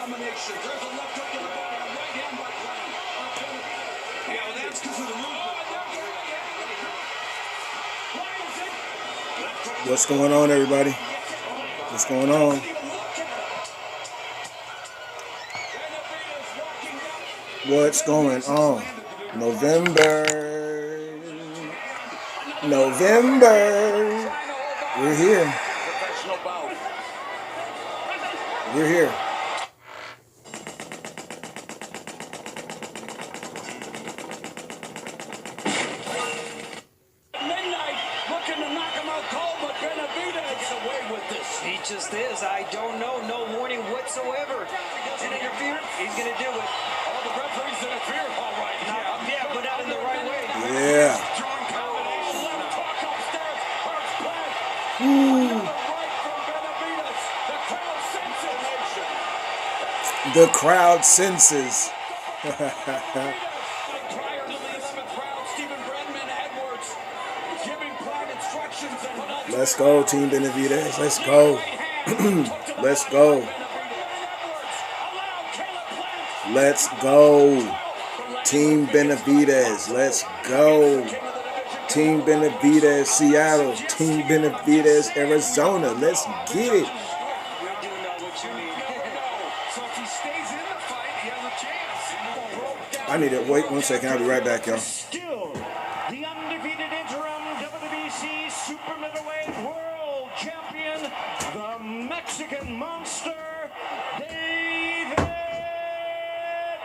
combinations. There's a left hook in the body, a right hand by Glenn. Yeah, well, that's because of the movement. What's going on, everybody? What's going on? What's going on? November. We're here. We're here. Midnight looking to knock him out cold, but Benavidez away with this. He just is. I don't know. No warning whatsoever. And interfere, he's going to do it. All the referees interfere all right. Yeah, but not in the right way. Yeah. Strong combination. Left hook upstairs. Hurts back. Another right from Benavidez. The crowd senses. The crowd senses. Prior to the 11th round, Stephen Brenman Edwards giving Pride instructions. Let's go, Team Benavidez. Let's go. Let's go. Let's go. Team Benavidez. Let's go. Team Benavidez, Seattle. Team Benavidez, Arizona. Let's get it. I need to wait 1 second. I'll be right back, y'all. Still, the undefeated interim WBC super middleweight world champion, the Mexican monster, David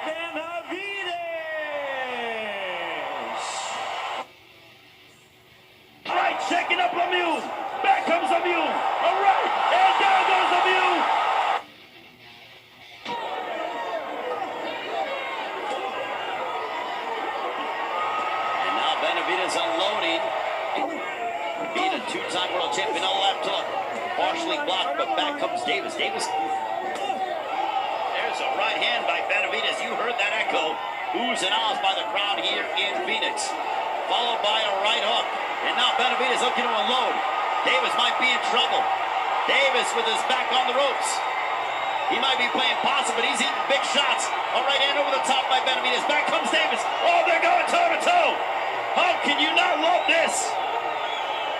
Benavidez. Right, checking up Lemieux. Back comes Lemieux. All right, and there goes Lemieux. Benavidez unloading. Beat a two-time world champion on the left hook. Partially blocked, but back comes Davis. Davis. There's a right hand by Benavidez. You heard that echo. Oohs and ahs by the crowd here in Phoenix. Followed by a right hook. And now Benavidez looking to unload. Davis might be in trouble. Davis with his back on the ropes. He might be playing possum, but he's eating big shots. A right hand over the top by Benavidez. Back comes Davis. Oh, they're going toe-to-toe. How can you not love this?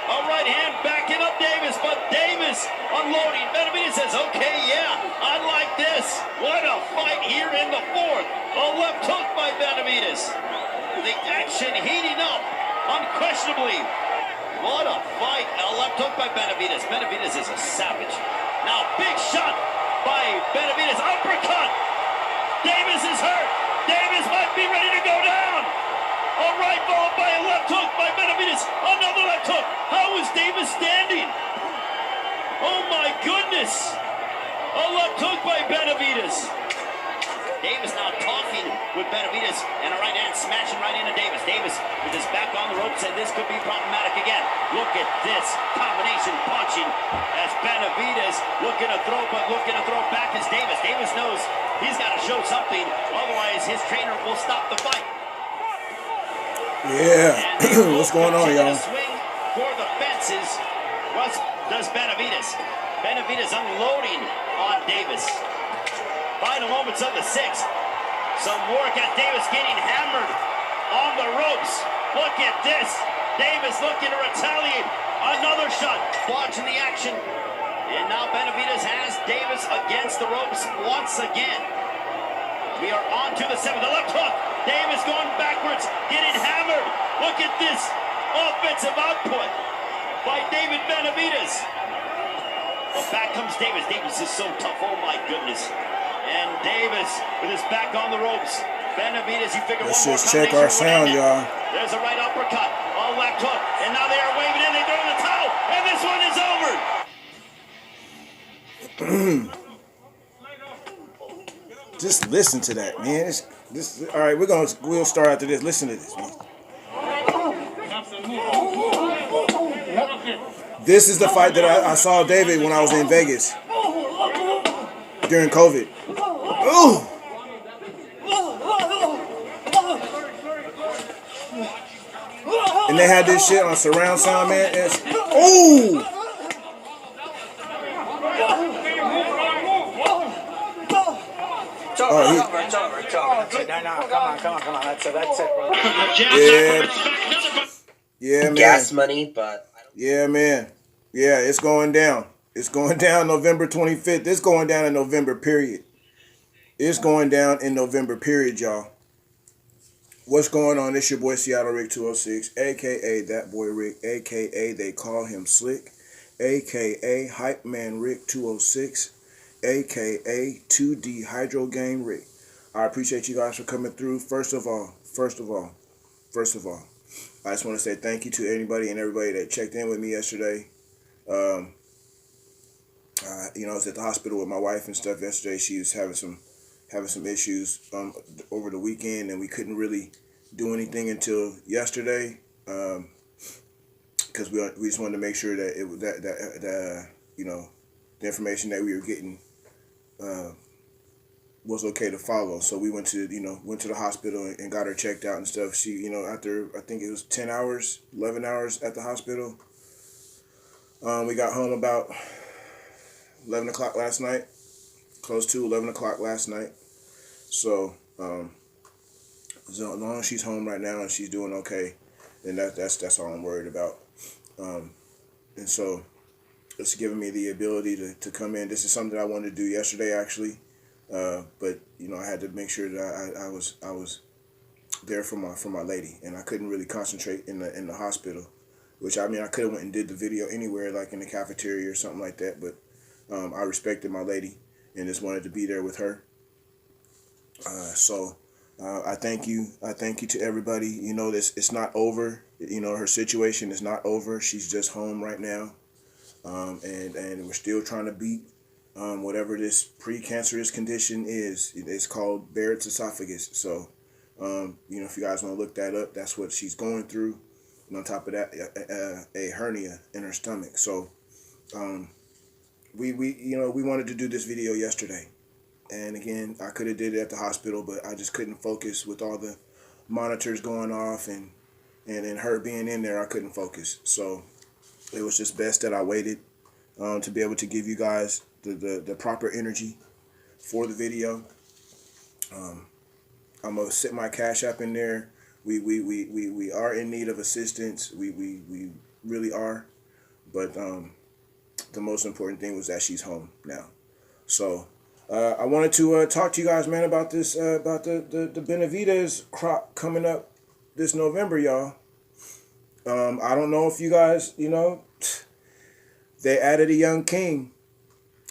A right hand backing up Davis, but Davis unloading. Benavidez says, okay, yeah, I like this. What a fight here in the fourth. A left hook by Benavidez. The action heating up, unquestionably. What a fight. A left hook by Benavidez. Benavidez is a savage. Now, big shot by Benavidez. Uppercut. Davis is hurt. Davis might be ready to go down. A right followed by a left hook by Benavidez. Another left hook. How is Davis standing? Oh my goodness. A left hook by Benavidez. Davis now talking with Benavidez and a right hand smashing right into Davis. Davis with his back on the ropes, and this could be problematic again. Look at this combination punching as Benavidez looking to throw, but looking to throw back as Davis. Davis knows he's got to show something, otherwise his trainer will stop the fight. Yeah. What's going on, y'all? Swing for the fences. What does Benavidez? Benavidez unloading on Davis. Final moments of the sixth. Some work at Davis getting hammered on the ropes. Look at this. Davis looking to retaliate. Another shot. Watching the action. And now Benavidez has Davis against the ropes once again. We are on to the seventh. The left hook. Davis going backwards, getting hammered. Look at this offensive output by David Benavidez. Well, back comes Davis. Davis is so tough. Oh, my goodness. And Davis with his back on the ropes. Benavidez, you figure Let's one more just check our sound, y'all. There's a right uppercut. A left hook. And now they are waving in. They throw in the towel. And this one is over. Just listen to that, man. All right, we'll start after this. Listen to this, man. This is the fight that I saw David when I was in Vegas during COVID. Ooh. And they had this shit on surround sound, man. Ooh. over. It's over. That's it. No, come on. That's it, bro. Yeah, man. Gas money, but yeah, man. Yeah, it's going down. It's going down November 25th. It's going down in November, period. It's going down in November, period, y'all. What's going on? It's your boy Seattlerick206, a.k.a. That Boy Rick, a.k.a. They Call Him Slick, a.k.a. Hype Man Rick 206, a.k.a. 2D Hydro Game Rick. I appreciate you guys for coming through. First of all, I just want to say thank you to anybody and everybody that checked in with me yesterday. I was at the hospital with my wife and stuff yesterday. She was having some issues over the weekend, and we couldn't really do anything until yesterday because we just wanted to make sure that the information that we were getting was okay to follow. So we went to the hospital and got her checked out and stuff. She, after I think it was 11 hours at the hospital, we got home about 11 o'clock last night, close to 11 o'clock last night. So as long as she's home right now and she's doing okay, then that's all I'm worried about. And so it's giving me the ability to come in. This is something I wanted to do yesterday, actually. But I had to make sure that I was there for my lady, and I couldn't really concentrate in the hospital, which I could have went and did the video anywhere, like in the cafeteria or something like that. But I respected my lady and just wanted to be there with her. So I thank you to everybody. It's not over. Her situation is not over. She's just home right now, and we're still trying to beat whatever this precancerous condition is. It's called Barrett's esophagus. So, if you guys want to look that up, that's what she's going through. And on top of that, a hernia in her stomach. So, we wanted to do this video yesterday. And again, I could have did it at the hospital, but I just couldn't focus with all the monitors going off and her being in there. I couldn't focus. So it was just best that I waited to be able to give you guys the proper energy for the video. I'm gonna set my Cash App in there. We are in need of assistance. We really are. But the most important thing was that she's home now. So I wanted to talk to you guys, man, about this about the BENAVIDEZ crop coming up this November, y'all. I don't know if you guys, they added a young king.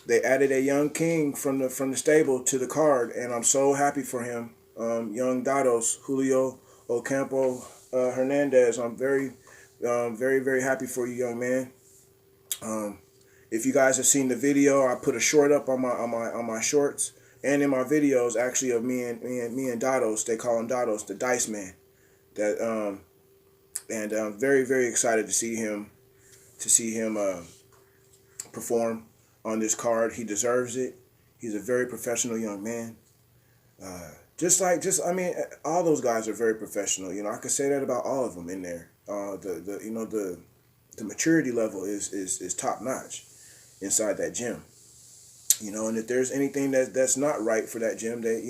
They added a young king from the stable to the card, and I'm so happy for him. Young Dados, Julio Ocampo Hernandez. I'm very, very happy for you, young man. If you guys have seen the video, I put a short up on my shorts and in my videos, actually, of me and Dados. They call him Dados, the Dice Man. And I'm very, very excited to see him perform on this card. He deserves it. He's a very professional young man. All those guys are very professional. I could say that about all of them in there. The maturity level is top notch inside that gym. And if there's anything that's not right for that gym, they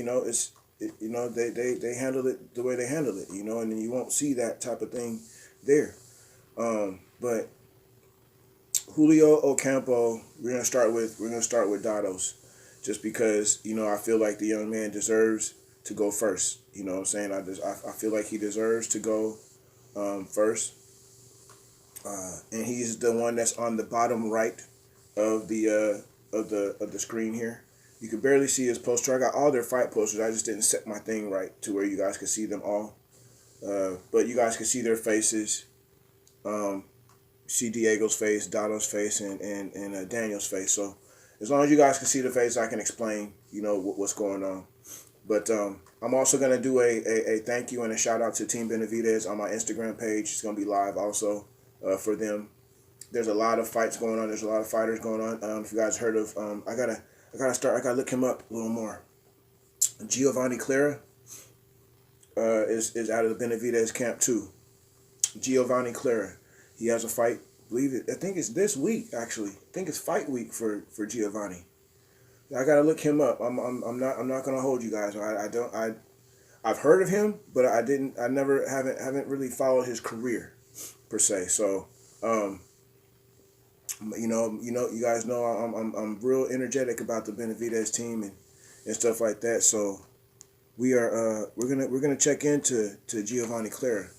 handle it the way they handle it. And then you won't see that type of thing there. But Julio Ocampo, we're gonna start with Dados, just because I feel like the young man deserves to go first. You know what I'm saying? I feel like he deserves to go first, and he's the one that's on the bottom right of the screen here. You can barely see his poster. I got all their fight posters. I just didn't set my thing right to where you guys could see them all, but you guys can see their faces. See Diego's face, Dado's face, and Daniel's face. So as long as you guys can see the face, I can explain, what's going on. But I'm also going to do a thank you and a shout out to Team BENAVIDEZ on my Instagram page. It's going to be live also for them. There's a lot of fights going on. There's a lot of fighters going on. If you guys heard of, I gotta look him up a little more. Giovanni Clara is out of the BENAVIDEZ camp too. Giovanni Clara. He has a fight, I think it's this week, actually. I think it's fight week for Giovanni. I gotta look him up. I'm not gonna hold you guys. I've heard of him, but I haven't really followed his career per se. So, you guys know I'm real energetic about the BENAVIDEZ team and stuff like that. So we're gonna check into Giovanni Clara,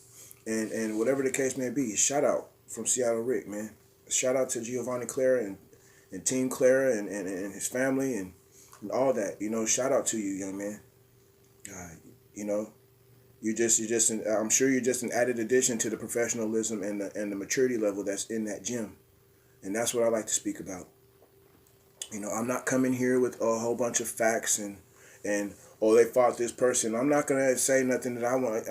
and whatever the case may be. Shout out from Seattle Rick, man. Shout out to Giovanni Clara and Team Clara and his family and all that. Shout out to you, young man. I'm sure you're just an added addition to the professionalism and the maturity level that's in that gym. And that's what I like to speak about. I'm not coming here with a whole bunch of facts and they fought this person. I'm not gonna say nothing that I want.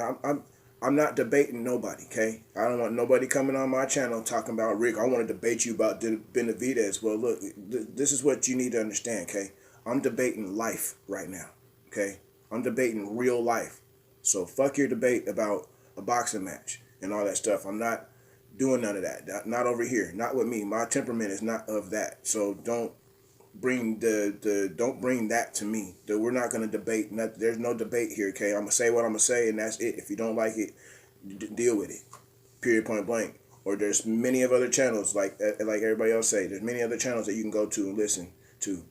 I'm not debating nobody, okay? I don't want nobody coming on my channel talking about, Rick, I want to debate you about BENAVIDEZ. Well, look, this is what you need to understand, okay? I'm debating life right now, okay? I'm debating real life. So fuck your debate about a boxing match and all that stuff. I'm not doing none of that. Not over here. Not with me. My temperament is not of that. So don't bring that to me. We're not going to debate. There's no debate here, okay? I'm going to say what I'm going to say, and that's it. If you don't like it, deal with it. Period, point blank. Or there's many of other channels, like everybody else say. There's many other channels that you can go to and listen to.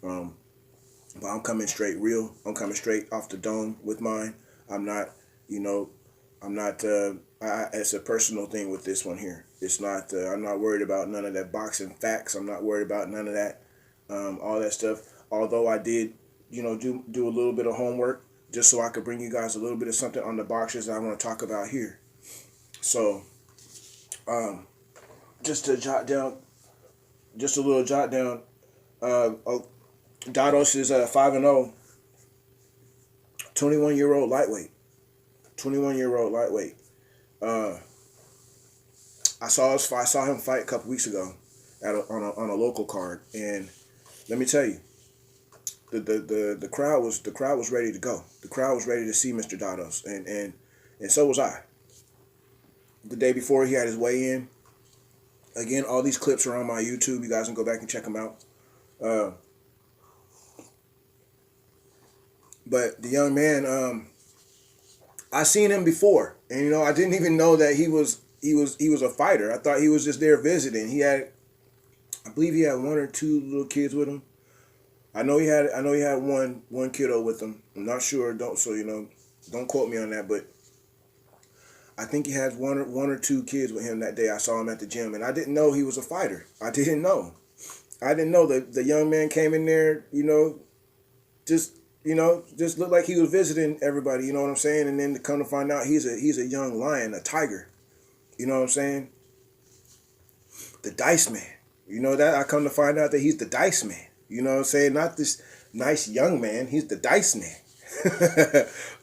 But I'm coming straight real. I'm coming straight off the dome with mine. I'm not, it's a personal thing with this one here. It's not, I'm not worried about none of that boxing facts. I'm not worried about none of that. All that stuff. Although I did, do a little bit of homework just so I could bring you guys a little bit of something on the boxers that I want to talk about here. So, just a little jot down. Dados is 5-0, 21-year-old lightweight. 21-year-old lightweight. I saw him fight a couple weeks ago on a local card, and let me tell you, the crowd was ready to go. The crowd was ready to see Mr. Dados, and so was I. The day before he had his weigh-in. Again, all these clips are on my YouTube. You guys can go back and check them out. But the young man, I seen him before, and I didn't even know that he was a fighter. I thought he was just there visiting. I believe he had one or two little kids with him. I know he had one kiddo with him. I'm not sure. Don't quote me on that, but I think he had one or two kids with him that day. I saw him at the gym, and I didn't know he was a fighter. I didn't know. The young man came in there, just looked like he was visiting everybody. You know what I'm saying? And then to come to find out, he's a young lion, a tiger. You know what I'm saying? The Dice Man. That I come to find out that he's the Dice Man. You know what I'm saying? Not this nice young man. He's the Dice Man.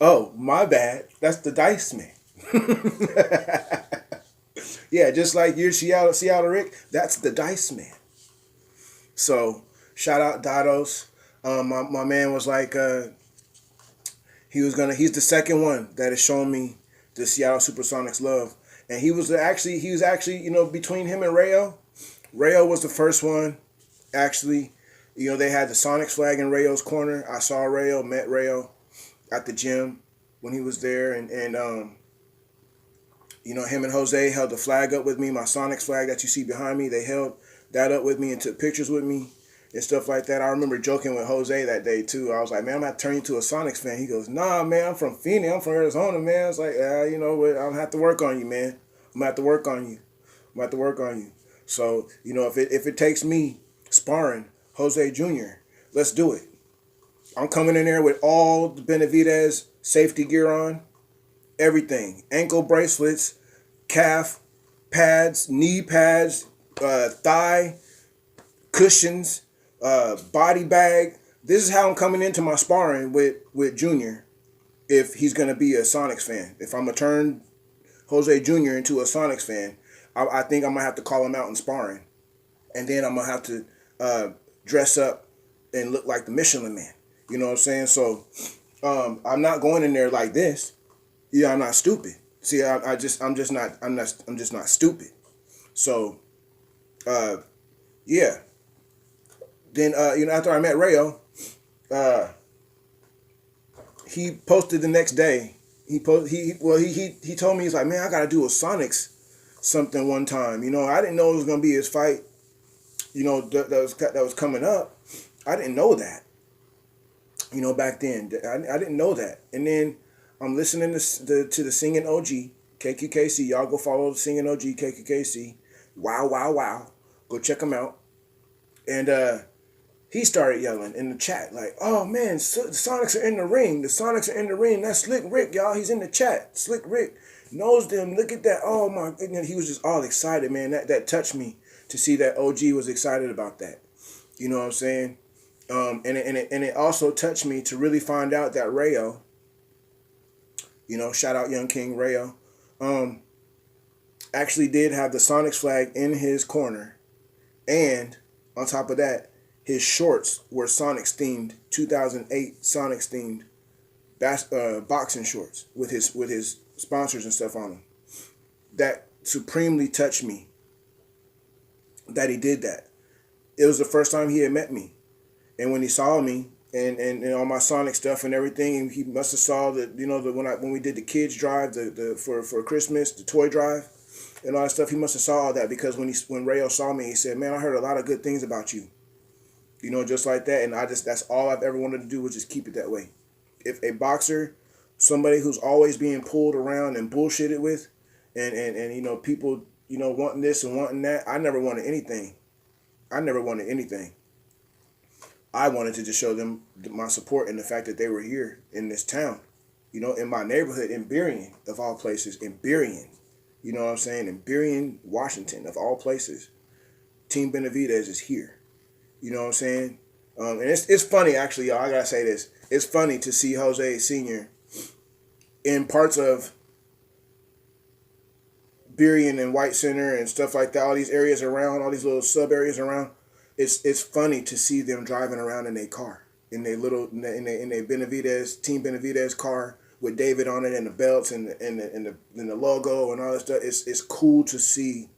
Oh, my bad. That's the Dice Man. Yeah, just like you're Seattle Rick, that's the Dice Man. So, shout out Dados. My man was like, he's the second one that has shown me the Seattle Supersonics love. And he was actually, between him and Rayo was the first one, actually. They had the Sonics flag in Rayo's corner. I saw Rayo, met Rayo at the gym when he was there. And him and Jose held the flag up with me, my Sonics flag that you see behind me. They held that up with me and took pictures with me and stuff like that. I remember joking with Jose that day, too. I was like, man, I'm going to turn you to a Sonics fan. He goes, nah, man, I'm from Phoenix. I'm from Arizona, man. I was like, I'm going to have to work on you, man. I'm going to have to work on you. So, if it takes me sparring Jose Jr., let's do it. I'm coming in there with all the BENAVIDEZ safety gear on, everything. Ankle bracelets, calf pads, knee pads, thigh cushions, body bag. This is how I'm coming into my sparring with Junior if he's going to be a Sonics fan. If I'm going to turn Jose Jr. into a Sonics fan, I think I'm going to have to call him out in sparring. And then I'm going to have to dress up and look like the Michelin Man. You know what I'm saying? So I'm not going in there like this. Yeah, I'm not stupid. See, I'm just not stupid. So, yeah. Then, after I met Rayo, he posted the next day. He told me, he's like, man, I got to do a Sonics something one time. I didn't know it was going to be his fight, that was coming up. I didn't know that, back then. I didn't know that. And then I'm listening to the Singing OG, KQKC. Y'all go follow the Singing OG, KQKC. Wow, wow, wow. Go check him out. And he started yelling in the chat, like, oh, man, the Sonics are in the ring. The Sonics are in the ring. That's Slick Rick, y'all. He's in the chat. Slick Rick knows them. Look at that. Oh, my goodness. He was just all excited, man. That touched me to see that OG was excited about that. You know what I'm saying? And it also touched me to really find out that Rayo, shout out Young King Rayo, actually did have the Sonics flag in his corner. And on top of that, his shorts were Sonics themed, 2008 Sonics themed boxing shorts with his sponsors and stuff on them. That supremely touched me that he did that. It was the first time he had met me. And when he saw me and all my Sonic stuff and everything, he must have saw that, when we did the kids drive for Christmas, the toy drive and all that stuff, he must have saw all that, because when Rayo saw me, he said, man, I heard a lot of good things about you. Just like that. And that's all I've ever wanted to do, was just keep it that way. If a boxer, somebody who's always being pulled around and bullshitted with, and people, wanting this and wanting that, I never wanted anything. I wanted to just show them my support and the fact that they were here in this town, in my neighborhood, in Burien, of all places, in Burien. You know what I'm saying? In Burien, Washington, of all places. Team Benavidez is here. You know what I'm saying? And it's funny, actually, y'all. I gotta say this. It's funny to see Jose Sr. in parts of Burien and White Center and stuff like that. All these areas around, all these little sub areas around. It's funny to see them driving around in their car, in their Benavidez, Team Benavidez car with David on it and the belts and the logo and all that stuff. It's cool to see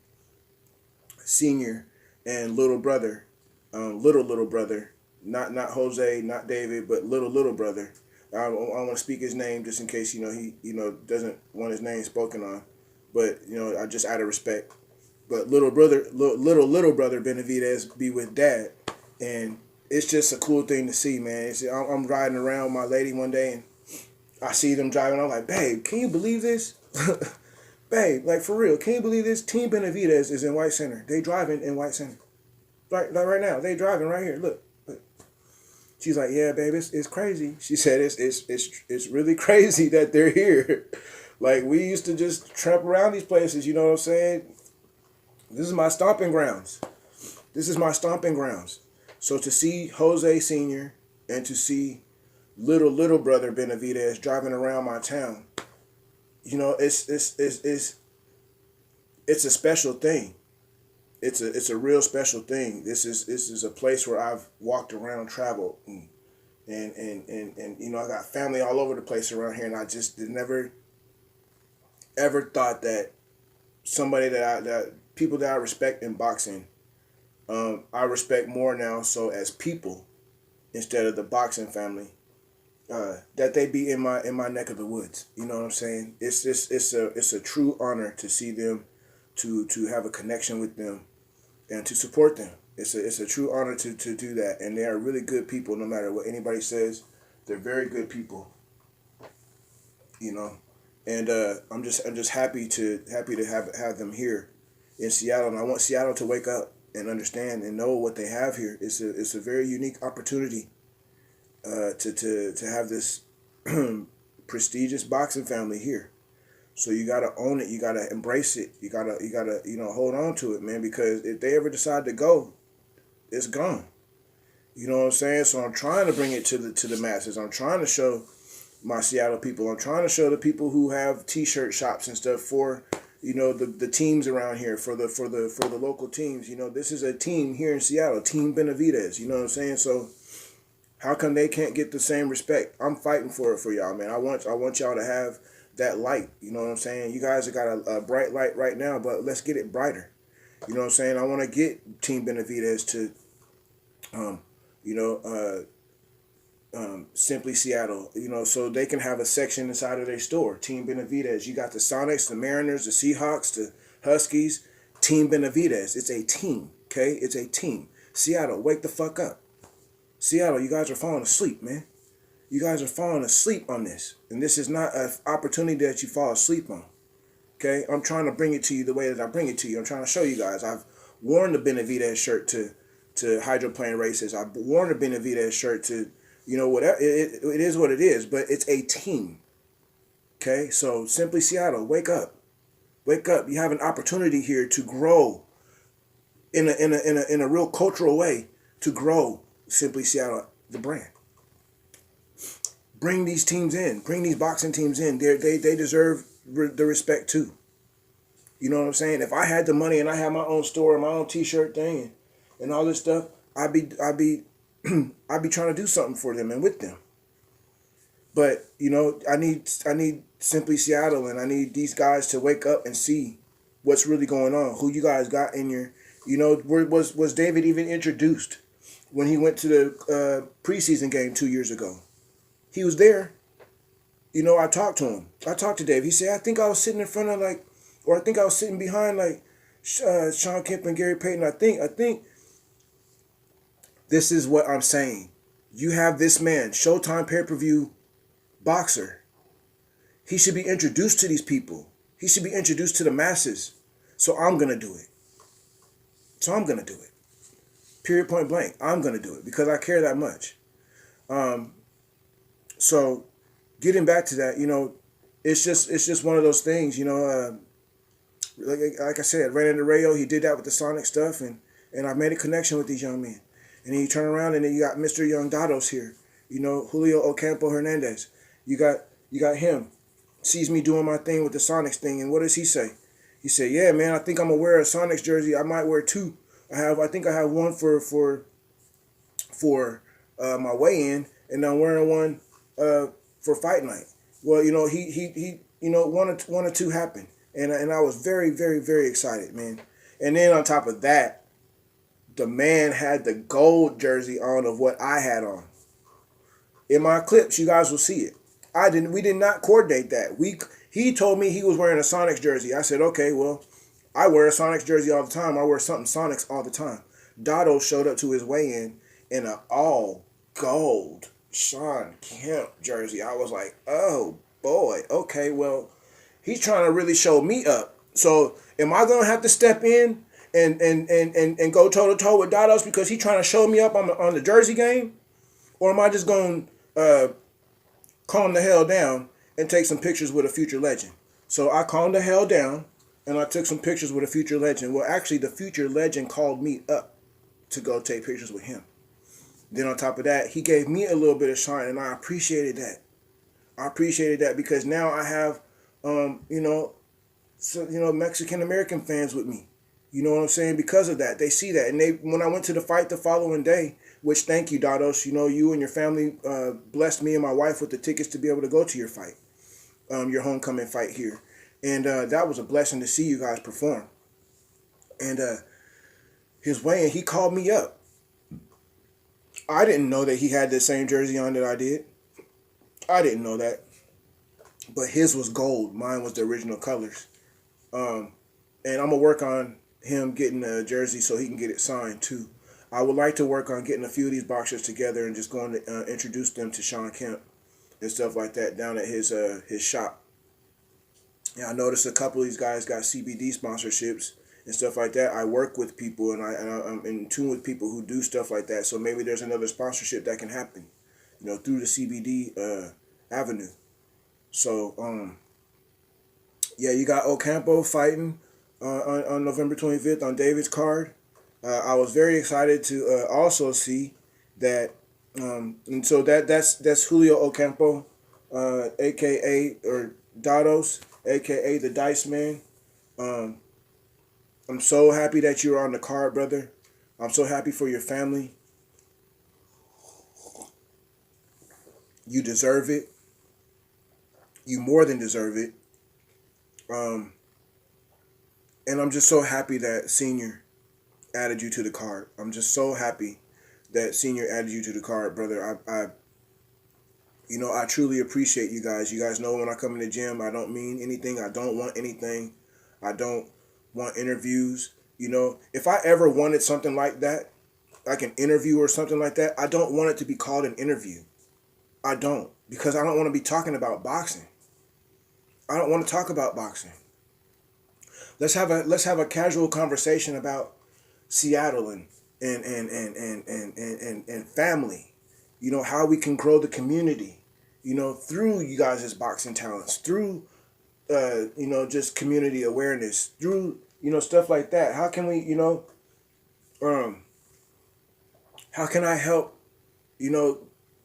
Senior and little brother, little brother, not Jose, not David, but little brother. I don't want to speak his name just in case he doesn't want his name spoken on, but I just out of respect. But little brother Benavidez be with Dad, and it's just a cool thing to see, man. I'm riding around with my lady one day, and I see them driving. I'm like, babe, can you believe this? Babe, like, for real, can you believe this? Team Benavidez is in White Center. They driving in White Center. Like right now, they driving right here. Look. She's like, yeah, babe, it's crazy. She said it's really crazy that they're here. Like, we used to just tramp around these places, you know what I'm saying? This is my stomping grounds. So to see Jose Sr. and to see little brother Benavidez driving around my town, it's a special thing. It's a real special thing. This is a place where I've walked around, traveled, and I got family all over the place around here, and I just never ever thought that somebody that people that I respect in boxing, I respect more now. So as people, instead of the boxing family, that they be in my neck of the woods. You know what I'm saying? It's a true honor to see them, to have a connection with them, and to support them. It's a true honor to do that. And they are really good people, no matter what anybody says. They're very good people. And I'm just happy to have them here in Seattle, and I want Seattle to wake up and understand and know what they have here. It's a very unique opportunity to have this prestigious boxing family here. So you gotta own it. You gotta embrace it. You gotta hold on to it, man. Because if they ever decide to go, it's gone. You know what I'm saying? So I'm trying to bring it to the masses. I'm trying to show my Seattle people. I'm trying to show the people who have T-shirt shops and stuff for the teams around here, for the local teams. This is a team here in Seattle, Team Benavidez. You know what I'm saying? So how come they can't get the same respect? I'm fighting for it for y'all, man. I want y'all to have that light. You know what I'm saying? You guys have got a bright light right now, but let's get it brighter. You know what I'm saying? I want to get Team Benavidez to you know, Simply Seattle, you know, so they can have a section inside of their store. Team Benavidez. You got the Sonics, the Mariners, the Seahawks, the Huskies. Team Benavidez. It's a team, okay? It's a team. Seattle, wake the fuck up. Seattle, you guys are falling asleep, man. You guys are falling asleep on this. And this is not an opportunity that you fall asleep on, okay? I'm trying to bring it to you the way that I bring it to you. I'm trying to show you guys. I've worn the Benavidez shirt to hydroplane races. I've worn the Benavidez shirt to, you know, whatever. It is what it is, but it's a team. Okay, so Simply Seattle, wake up. Wake up. You have an opportunity here to grow in a real cultural way, to grow Simply Seattle, the brand. Bring these teams in. Bring these boxing teams in. They deserve the respect too. You know what I'm saying? If I had the money and I had my own store and my own t-shirt thing and all this stuff, I'd be I'd be trying to do something for them and with them. But, you know, I need Simply Seattle, and I need these guys to wake up and see what's really going on. Who you guys got in your, you know, was David even introduced when he went to the preseason game 2 years ago? He was there. You know, I talked to him. I talked to Dave. He said, I think I was sitting in front of I think I was sitting behind Sean Kemp and Gary Payton. I think this is what I'm saying. You have this man, Showtime pay-per-view boxer. He should be introduced to these people. He should be introduced to the masses. So I'm going to do it. Period, point blank. I'm going to do it because I care that much. So getting back to that, you know, it's just one of those things, you know, like I said, ran into Rayo. He did that with the Sonic stuff, and I made a connection with these young men. And then you turn around and then you got Mr. Young Dados here, you know, Julio Ocampo Hernandez. You got him, sees me doing my thing with the Sonics thing, and what does he say? He said, "Yeah, man, I think I'm gonna wear a Sonics jersey. I might wear two. I think I have one for my weigh-in, and I'm wearing one for fight night." Well, you know, he you know, one or two happened, and I was very, very, very excited, man. And then on top of that, the man had the gold jersey on of what I had on. In my clips, you guys will see it. We did not coordinate that. He told me he was wearing a Sonics jersey. I said, okay, well, I wear a Sonics jersey all the time. I wear something Sonics all the time. Dotto showed up to his weigh-in in an all gold Sean Kemp jersey. I was like, oh boy, okay, well, he's trying to really show me up. So am I gonna have to step in and go toe to toe with Dados because he's trying to show me up on the jersey game? Or am I just going to calm the hell down and take some pictures with a future legend? So I calmed the hell down and I took some pictures with a future legend. Well, actually, the future legend called me up to go take pictures with him. Then on top of that, he gave me a little bit of shine, and I appreciated that. I appreciated that because now I have, Mexican American fans with me. You know what I'm saying? Because of that, they see that, and when I went to the fight the following day, which thank you, Dados. You know, you and your family blessed me and my wife with the tickets to be able to go to your fight, your homecoming fight here, and that was a blessing to see you guys perform. And his weigh-in, he called me up. I didn't know that he had the same jersey on that I did. I didn't know that, but his was gold. Mine was the original colors. And I'm gonna work on him getting a jersey so he can get it signed too. I would like to work on getting a few of these boxers together and just going to introduce them to Sean Kemp and stuff like that down at his shop. Yeah, I noticed a couple of these guys got CBD sponsorships and stuff like that. I work with people and I'm in tune with people who do stuff like that. So maybe there's another sponsorship that can happen, you know, through the CBD avenue. So yeah, you got Ocampo fighting on November 25th on David's card. I was very excited to also see that, and so that's Julio Ocampo, aka or Dados, aka the Dice Man. I'm so happy that you're on the card, brother. I'm so happy for your family. You deserve it. You more than deserve it. And I'm just so happy that Senior added you to the card. I'm just so happy that Senior added you to the card, brother. I truly appreciate you guys. You guys know when I come in the gym, I don't mean anything. I don't want anything. I don't want interviews. If I ever wanted something like that, like an interview or something like that, I don't want it to be called an interview. I don't, because I don't want to be talking about boxing. I don't want to talk about boxing. Let's have a casual conversation about Seattle and family. How we can grow the community. Through you guys' boxing talents, through just community awareness, through stuff like that. How can we how can I help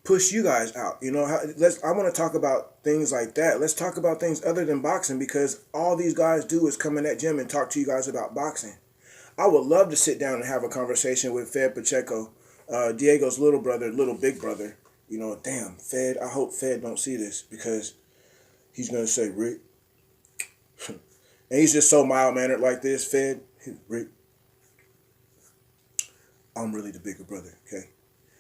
push you guys out? I want to talk about things like that. Let's talk about things other than boxing, because all these guys do is come in that gym and talk to you guys about boxing. I would love to sit down and have a conversation with Fed Pacheco, Diego's little big brother. Damn, Fed, I hope Fed don't see this, because he's going to say, Rick. And he's just so mild-mannered like this, Fed. Rick, I'm really the bigger brother, okay?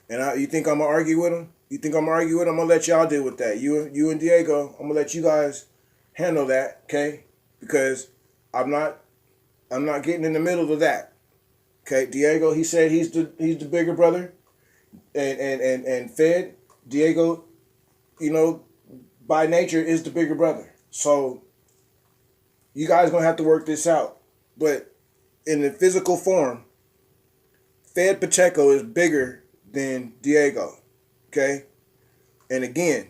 And you think I'm going to argue with him? I'm going to let y'all deal with that. You and Diego, I'm going to let you guys handle that, okay? Because I'm not getting in the middle of that. Okay, Diego, he said he's the bigger brother. And Fed, Diego, by nature is the bigger brother. So you guys gonna have to work this out. But in the physical form, Fed Pacheco is bigger than Diego. Okay? And again,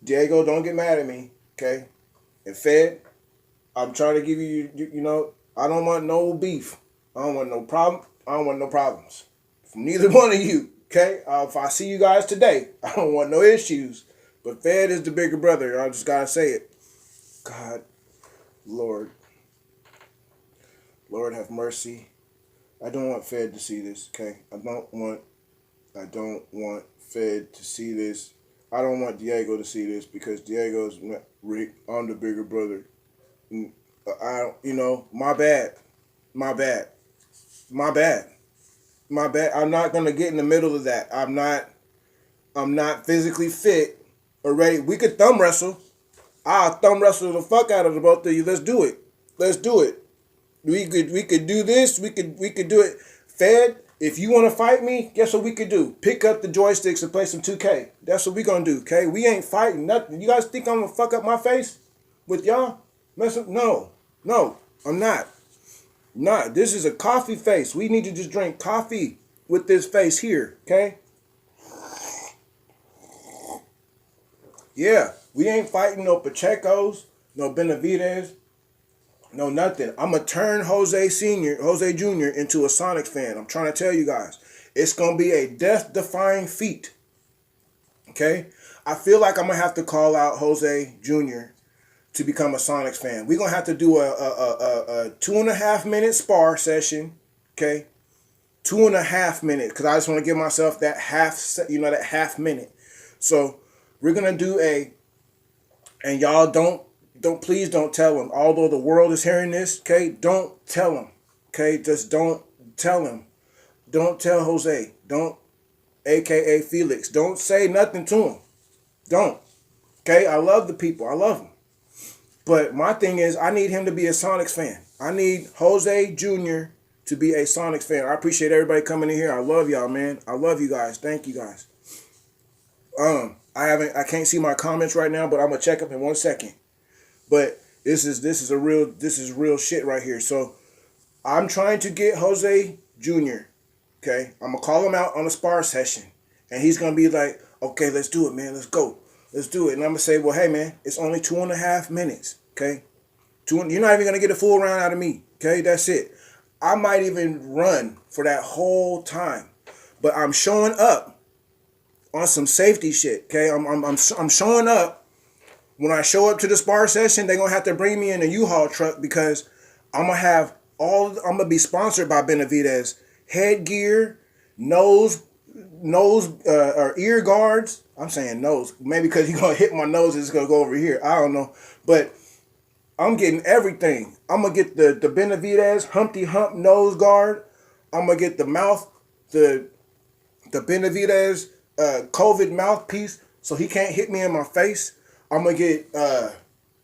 Diego, don't get mad at me. Okay? And Fed, I'm trying to give you, I don't want no beef. I don't want no problem. I don't want no problems from neither one of you. Okay? If I see you guys today, I don't want no issues. But Fed is the bigger brother. I just gotta say it. God, Lord have mercy. I don't want Fed to see this. Okay? I don't want Fed to see this. I don't want Diego to see this, because Diego's Rick. I'm the bigger brother. My bad. I'm not gonna get in the middle of that. I'm not physically fit or ready. We could thumb wrestle. I'll thumb wrestle the fuck out of the both of you. Let's do it. We could do this. We could do it. Fed, if you want to fight me, guess what we could do? Pick up the joysticks and play some 2K. That's what we gonna do. Okay? We ain't fighting nothing. You guys think I'm gonna fuck up my face with y'all? No, I'm not. This is a coffee face. We need to just drink coffee with this face here, okay? Yeah, we ain't fighting no Pachecos, no Benavidez, no nothing. I'm going to turn Jose Jr. into a Sonics fan. I'm trying to tell you guys. It's going to be a death-defying feat, okay? I feel like I'm going to have to call out Jose Jr. to become a Sonics fan. We're going to have to do a 2.5 minute spar session, okay? 2.5 minutes, because I just want to give myself that half minute. So we're going to do and y'all please don't tell him. Although the world is hearing this, okay? Don't tell him, okay? Just don't tell him. Don't tell Jose. Don't, AKA Felix. Don't say nothing to him. Don't, okay? I love the people. I love them. But my thing is, I need him to be a Sonics fan. I need Jose Jr. to be a Sonics fan. I appreciate everybody coming in here. I love y'all, man. I love you guys. Thank you guys. I can't see my comments right now, but I'm gonna check up in 1 second. But this is real shit right here. So I'm trying to get Jose Jr. Okay, I'm gonna call him out on a spar session, and he's gonna be like, "Okay, let's do it, man. Let's go. Let's do it." And I'm gonna say, "Well, hey, man, it's only 2.5 minutes. Okay, you're not even gonna get a full round out of me. Okay, that's it. I might even run for that whole time, but I'm showing up on some safety shit. Okay, I'm showing up. When I show up to the spar session, they're gonna have to bring me in a U-Haul truck, because I'm gonna be sponsored by Benavidez. Headgear, nose or ear guards. I'm saying nose, maybe because you're gonna hit my nose, it's gonna go over here. I don't know, but I'm getting everything. I'm gonna get the Benavidez Humpty Hump nose guard. I'm gonna get the mouth, the the Benavidez COVID mouthpiece so he can't hit me in my face. I'm gonna get I'm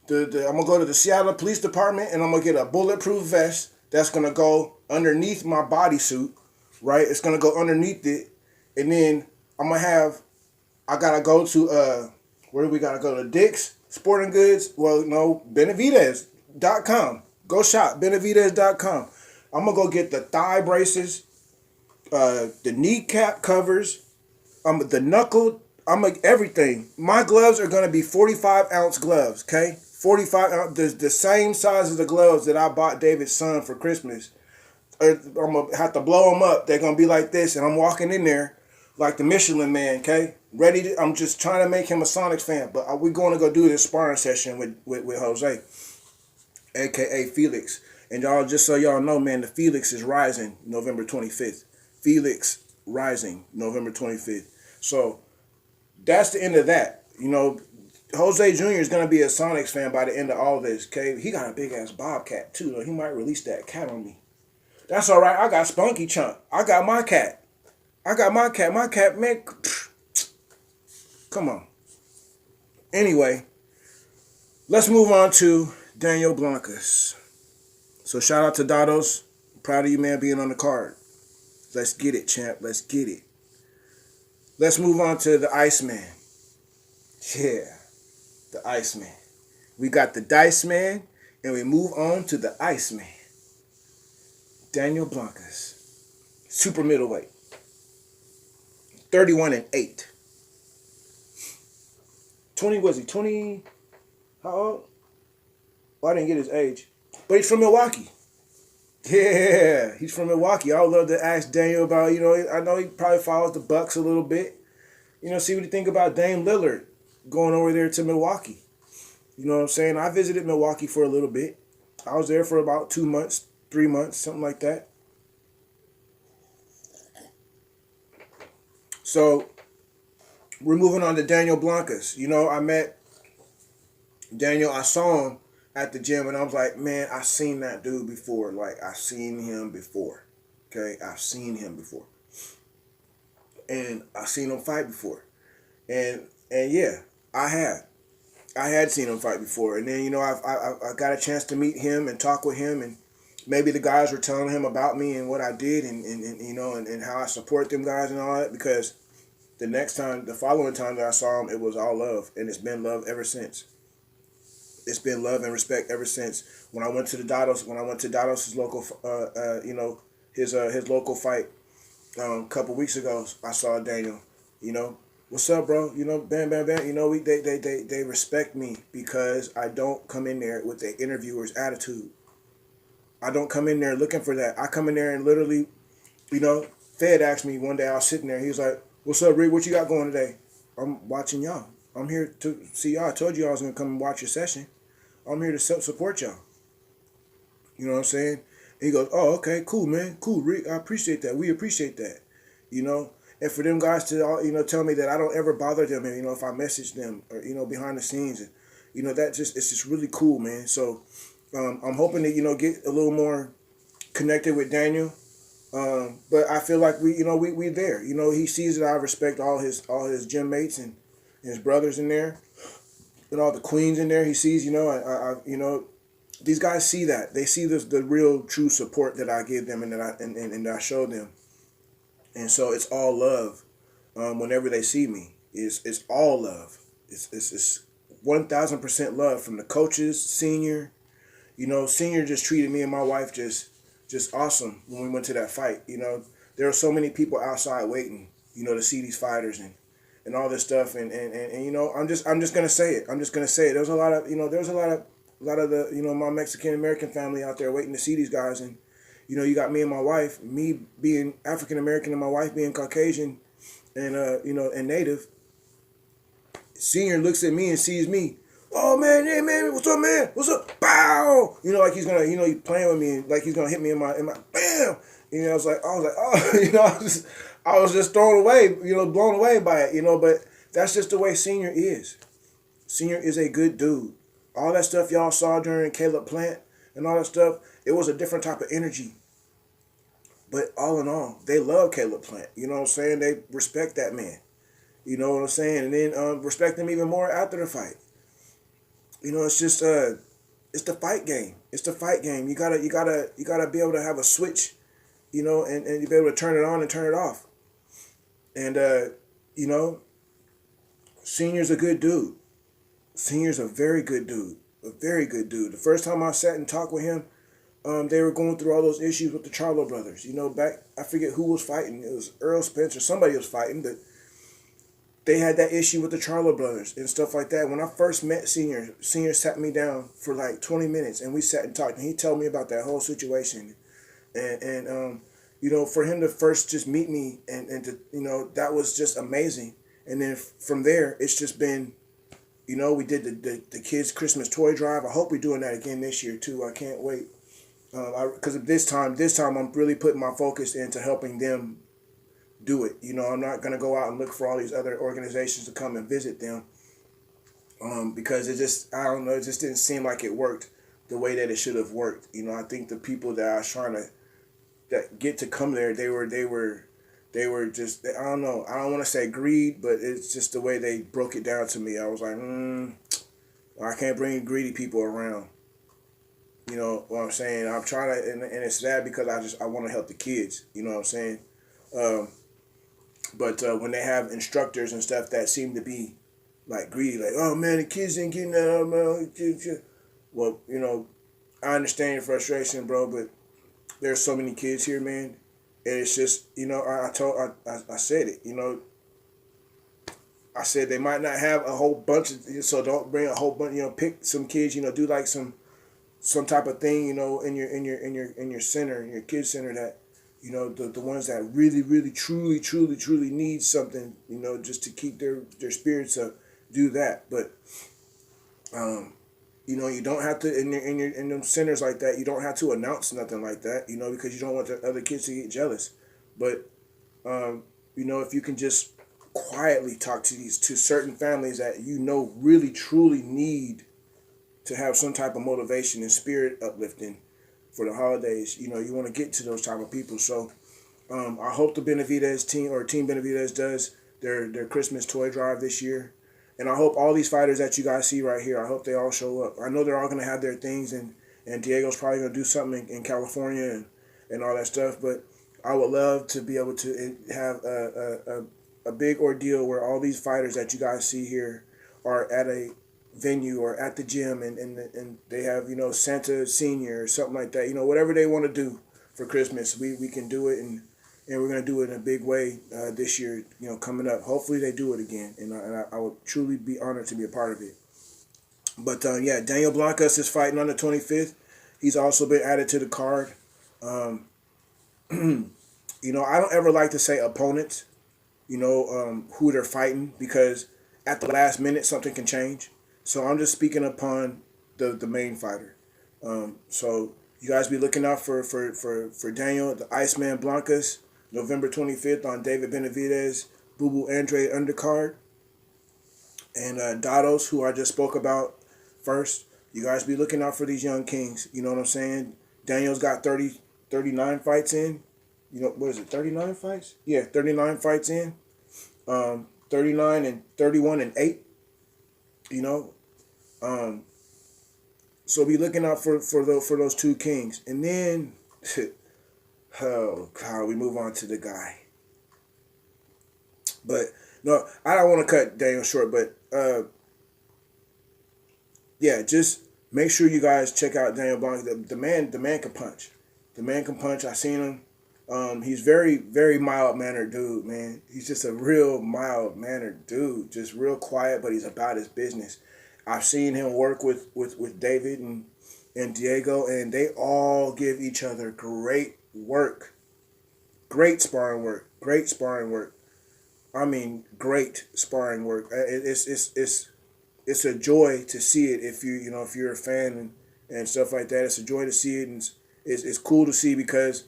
gonna go to the Seattle Police Department and I'm gonna get a bulletproof vest that's gonna go underneath my bodysuit, right? It's gonna go underneath it, and then I gotta go to where do we gotta go to Dick's Sporting Goods? Well, no, Benavidez.com. Go shop Benavidez.com. I'm gonna go get the thigh braces, the kneecap covers, the knuckle. Everything. My gloves are gonna be 45-ounce gloves. Okay, 45 ounce. The same size as the gloves that I bought David's son for Christmas. I'm gonna have to blow them up. They're gonna be like this, and I'm walking in there like the Michelin Man. Okay, ready to. I'm just trying to make him a Sonics fan. But we're going to go do this sparring session with Jose, aka Felix. And y'all, just so y'all know, man, the Felix is rising November 25th. Felix rising November 25th. So that's the end of that. You know, Jose Jr. is going to be a Sonics fan by the end of all this, okay? He got a big-ass bobcat, too, though. He might release that cat on me. That's all right. I got Spunky Chunk. I got my cat. My cat, man, come on. Anyway, let's move on to Daniel Blancas. So shout out to Dados. Proud of you, man, being on the card. Let's get it, champ. Let's get it. Let's move on to the Iceman. Yeah, the Iceman. We got the Dice Man, and we move on to the Iceman. Daniel Blancas. Super middleweight. 31-8. 20, was he 20? How old? Oh, I didn't get his age. But he's from Milwaukee. Yeah, he's from Milwaukee. I would love to ask Daniel about, you know, I know he probably follows the Bucks a little bit. You know, see what you think about Dame Lillard going over there to Milwaukee. You know what I'm saying? I visited Milwaukee for a little bit. I was there for about 2 months, 3 months, something like that. So, we're moving on to Daniel Blancas. You know, I met Daniel. I saw him at the gym, and I was like, man, I've seen that dude before. Like, I've seen him before. Okay? I've seen him before. And I've seen him fight before. And yeah, I had seen him fight before. And then, you know, I got a chance to meet him and talk with him, and maybe the guys were telling him about me and what I did and you know, and how I support them guys and all that, because the following time that I saw him, it was all love, and it's been love ever since. It's been love and respect ever since. When I went to Dados' local, you know, his local fight a couple weeks ago, I saw Daniel. You know, what's up, bro? You know, bam, bam, bam. You know, they respect me because I don't come in there with the interviewer's attitude. I don't come in there looking for that. I come in there and literally, you know, Fed asked me one day, I was sitting there, he was like, what's up, Rick? What you got going today? I'm watching y'all. I'm here to see y'all. I told you I was going to come and watch your session. I'm here to support y'all. You know what I'm saying? And he goes, oh, okay, cool, man. Cool, Rick. I appreciate that. We appreciate that. You know? And for them guys to, you know, tell me that I don't ever bother them, and, you know, if I message them, or, you know, behind the scenes, and, you know, it's just really cool, man. So I'm hoping to, you know, get a little more connected with Daniel. But I feel like we there. You know, he sees that I respect all his gym mates and his brothers in there, and all the queens in there. He sees, you know, I you know, these guys see that. They see the real true support that I give them and that I show them. And so it's all love. Whenever they see me, it's all love. It's 1,000% love from the coaches, Senior. You know, Senior just treated me and my wife just awesome when we went to that fight. You know, there are so many people outside waiting, you know, to see these fighters and all this stuff. And you know, I'm just gonna say it. There was a lot of the, you know, my Mexican American family out there waiting to see these guys. And, you know, you got me and my wife, me being African American and my wife being Caucasian and you know, and Native. Senior looks at me and sees me. Oh man, hey man, what's up, man? What's up? Bow! You know, like he's gonna, you know, he's playing with me, like he's gonna hit me in my bam. You know, I was like, oh, you know, I was just thrown away, you know, blown away by it, you know. But that's just the way Senior is. Senior is a good dude. All that stuff y'all saw during Caleb Plant and all that stuff, it was a different type of energy. But all in all, they love Caleb Plant. You know what I'm saying? They respect that man. You know what I'm saying? And then respect him even more after the fight. You know, it's just it's the fight game. It's the fight game. You gotta be able to have a switch, you know, and you be able to turn it on and turn it off. And you know, Senior's a good dude. Senior's a very good dude. A very good dude. The first time I sat and talked with him, they were going through all those issues with the Charlo brothers. You know, back, I forget who was fighting. It was Earl Spence or somebody was fighting, but they had that issue with the Charlo brothers and stuff like that. When I first met Senior sat me down for like 20 minutes and we sat and talked, and he told me about that whole situation. And you know, for him to first just meet me and to, you know, that was just amazing. And then from there, it's just been, you know, we did the kids' Christmas toy drive. I hope we're doing that again this year too. I can't wait. Because this time I'm really putting my focus into helping them do it. You know, I'm not going to go out and look for all these other organizations to come and visit them. Because it just, I don't know, it just didn't seem like it worked the way that it should have worked. You know, I think the people that I was trying to get to come there, they were just, I don't know, I don't want to say greed, but it's just the way they broke it down to me. I was like, I can't bring greedy people around. You know what I'm saying? I'm trying to, and it's sad because I want to help the kids. You know what I'm saying? But when they have instructors and stuff that seem to be like greedy, like, oh man, the kids ain't getting that. Well, you know, I understand your frustration, bro, but there's so many kids here, man. And it's just, you know, I said it, you know. I said they might not have a whole bunch of, so don't bring a whole bunch, you know, pick some kids, you know, do like some type of thing, you know, in your center, in your kids center, that, you know, the ones that really truly need something, you know, just to keep their spirits up, do that. But you know, you don't have to in them centers like that, you don't have to announce nothing like that, you know, because you don't want the other kids to get jealous. But you know, if you can just quietly talk to certain families that, you know, really truly need to have some type of motivation and spirit uplifting for the holidays, you know, you want to get to those type of people. So I hope the Benavidez team, or Team Benavidez, does their Christmas toy drive this year. And I hope all these fighters that you guys see right here, I hope they all show up. I know they're all going to have their things, and Diego's probably going to do something in California and all that stuff. But I would love to be able to have a big ordeal where all these fighters that you guys see here are at a venue or at the gym, and they have, you know, Santa Senior or something like that. You know, whatever they want to do for Christmas, we can do it, and we're going to do it in a big way this year, you know, coming up. Hopefully they do it again, and I would truly be honored to be a part of it. But yeah, Daniel Blancas is fighting on the 25th. He's also been added to the card. You know, I don't ever like to say opponents, you know, who they're fighting, because at the last minute something can change. So I'm just speaking upon the main fighter. So you guys be looking out for Daniel, the Iceman Blancas, November 25th on David Benavidez, Boo Boo Andre undercard. And Dados, who I just spoke about first. You guys be looking out for these young kings. You know what I'm saying? Daniel's got 39 fights in. You know, what is it, 39 fights? Yeah, 39 fights in. 39 and 31 and 8. You know? So be looking out for those two kings. And then, oh God, we move on to the guy. But no, I don't want to cut Daniel short, but yeah, just make sure you guys check out Daniel Blancas. The man can punch. The man can punch. I seen him. He's very mild-mannered dude, man. He's just a real mild-mannered dude. Just real quiet, but he's about his business. I've seen him work with David and Diego, and they all give each other great work. Great sparring work. Great sparring work. I mean, great sparring work. It's a joy to see it if you're a fan and stuff like that. It's a joy to see it, and it's cool to see, because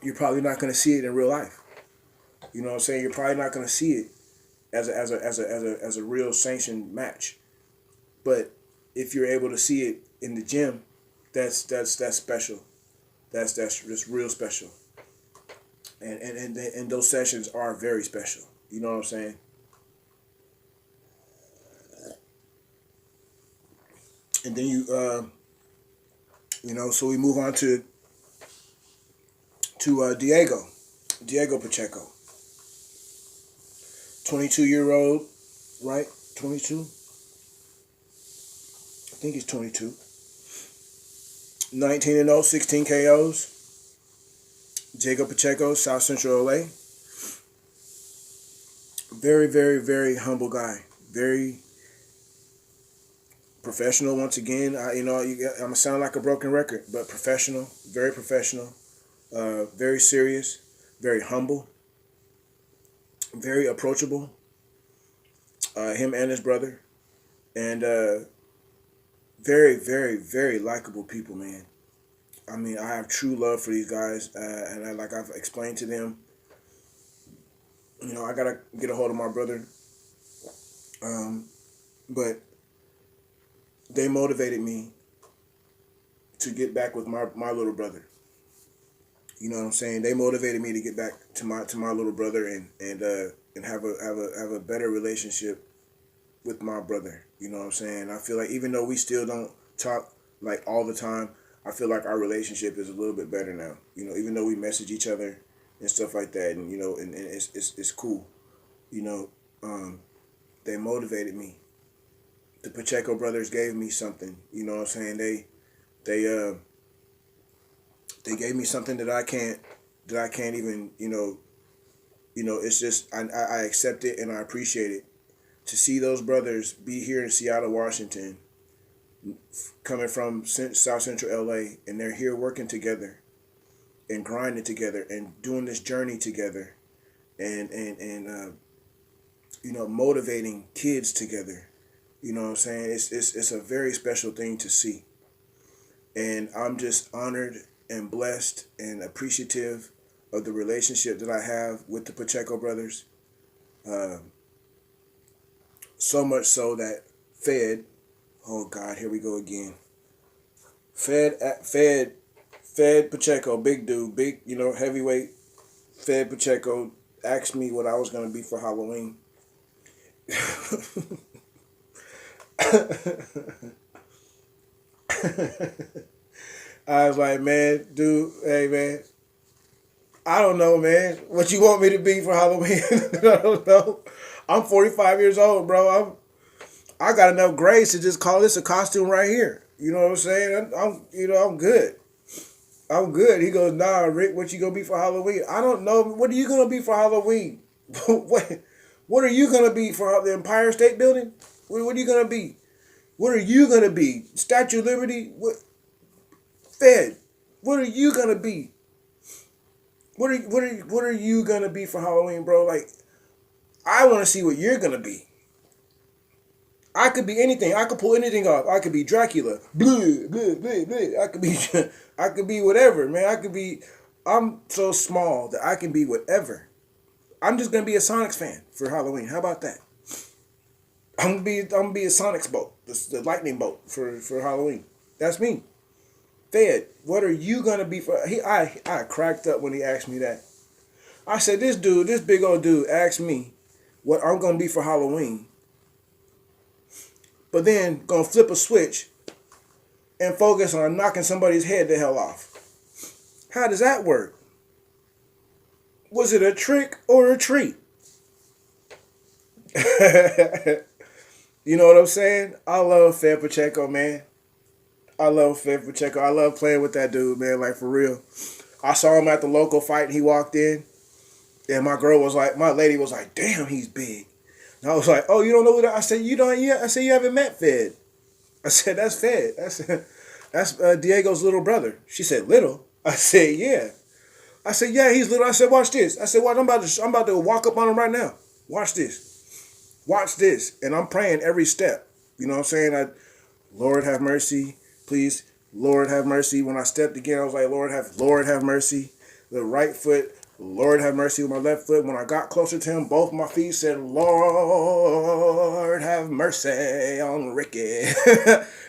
you're probably not going to see it in real life. You know what I'm saying? You're probably not going to see it as a real sanctioned match. But if you're able to see it in the gym, that's special. That's just real special. And those sessions are very special. You know what I'm saying? And then so we move on to Diego Pacheco, 22-year-old, right? 22. I think he's 22. 19-0, 16 KOs. Diego Pacheco, South Central LA. Very, very, very humble guy. Very professional. Once again, I'm gonna sound like a broken record, but professional, very professional, very serious, very humble, very approachable. Him and his brother, and very, very, very likable people, man. I mean, I have true love for these guys, and like I've explained to them, I gotta get a hold of my brother, but they motivated me to get back with my little brother. You know what I'm saying? They motivated me to get back to my little brother and have a better relationship with my brother. You know what I'm saying? I feel like even though we still don't talk like all the time, I feel like our relationship is a little bit better now. Even though we message each other and stuff like that, and and it's cool. They motivated me. The Pacheco brothers gave me something. You know what I'm saying? They gave me something that I can't even, it's just, I accept it and I appreciate it. To see those brothers be here in Seattle, Washington, coming from South Central LA, and they're here working together and grinding together and doing this journey together and motivating kids together. You know what I'm saying? It's a very special thing to see. And I'm just honored and blessed and appreciative of the relationship that I have with the Pacheco brothers. So much so that Fed, oh God, here we go again. Fed Pacheco, big dude, big, heavyweight. Fed Pacheco asked me what I was going to be for Halloween. I was like, man, dude, hey, man, I don't know, man, what you want me to be for Halloween. I don't know. I'm 45 years old, bro. I got enough grace to just call this a costume right here. You know what I'm saying? I'm good. I'm good. He goes, nah, Rick, what you gonna be for Halloween? I don't know. What are you gonna be for Halloween? What are you gonna be for the Empire State Building? What are you gonna be? What are you gonna be? Statue of Liberty? What? Fed? What are you gonna be? What are you gonna be for Halloween, bro? Like, I want to see what you're gonna be. I could be anything. I could pull anything off. I could be Dracula. Blah, blah, blah, blah. I could be whatever, man. I'm so small that I can be whatever. I'm just gonna be a Sonics fan for Halloween. How about that? I'm gonna be a Sonics boat, the lightning boat for Halloween. That's me. Fed, what are you gonna be for? I cracked up when he asked me that. I said, this big old dude asked me what I'm gonna be for Halloween, but then gonna flip a switch and focus on knocking somebody's head the hell off. How does that work? Was it a trick or a treat? You know what I'm saying? I love Fed Pacheco, man. I love Fed Pacheco. I love playing with that dude, man, like for real. I saw him at the local fight and he walked in. And my lady was like, damn, he's big. And I was like, oh, you don't know who that? I said, you don't yet? I said, you haven't met Fed. I said, that's Fed. That's Diego's little brother. She said, little? I said, yeah. I said, yeah, he's little. I said, watch this. I said, watch, I'm about to walk up on him right now. Watch this. Watch this. And I'm praying every step. You know what I'm saying? Lord have mercy. Please, Lord have mercy. When I stepped again, I was like, Lord have mercy. The right foot, Lord have mercy with my left foot. When I got closer to him, both my feet said, Lord have mercy on Ricky.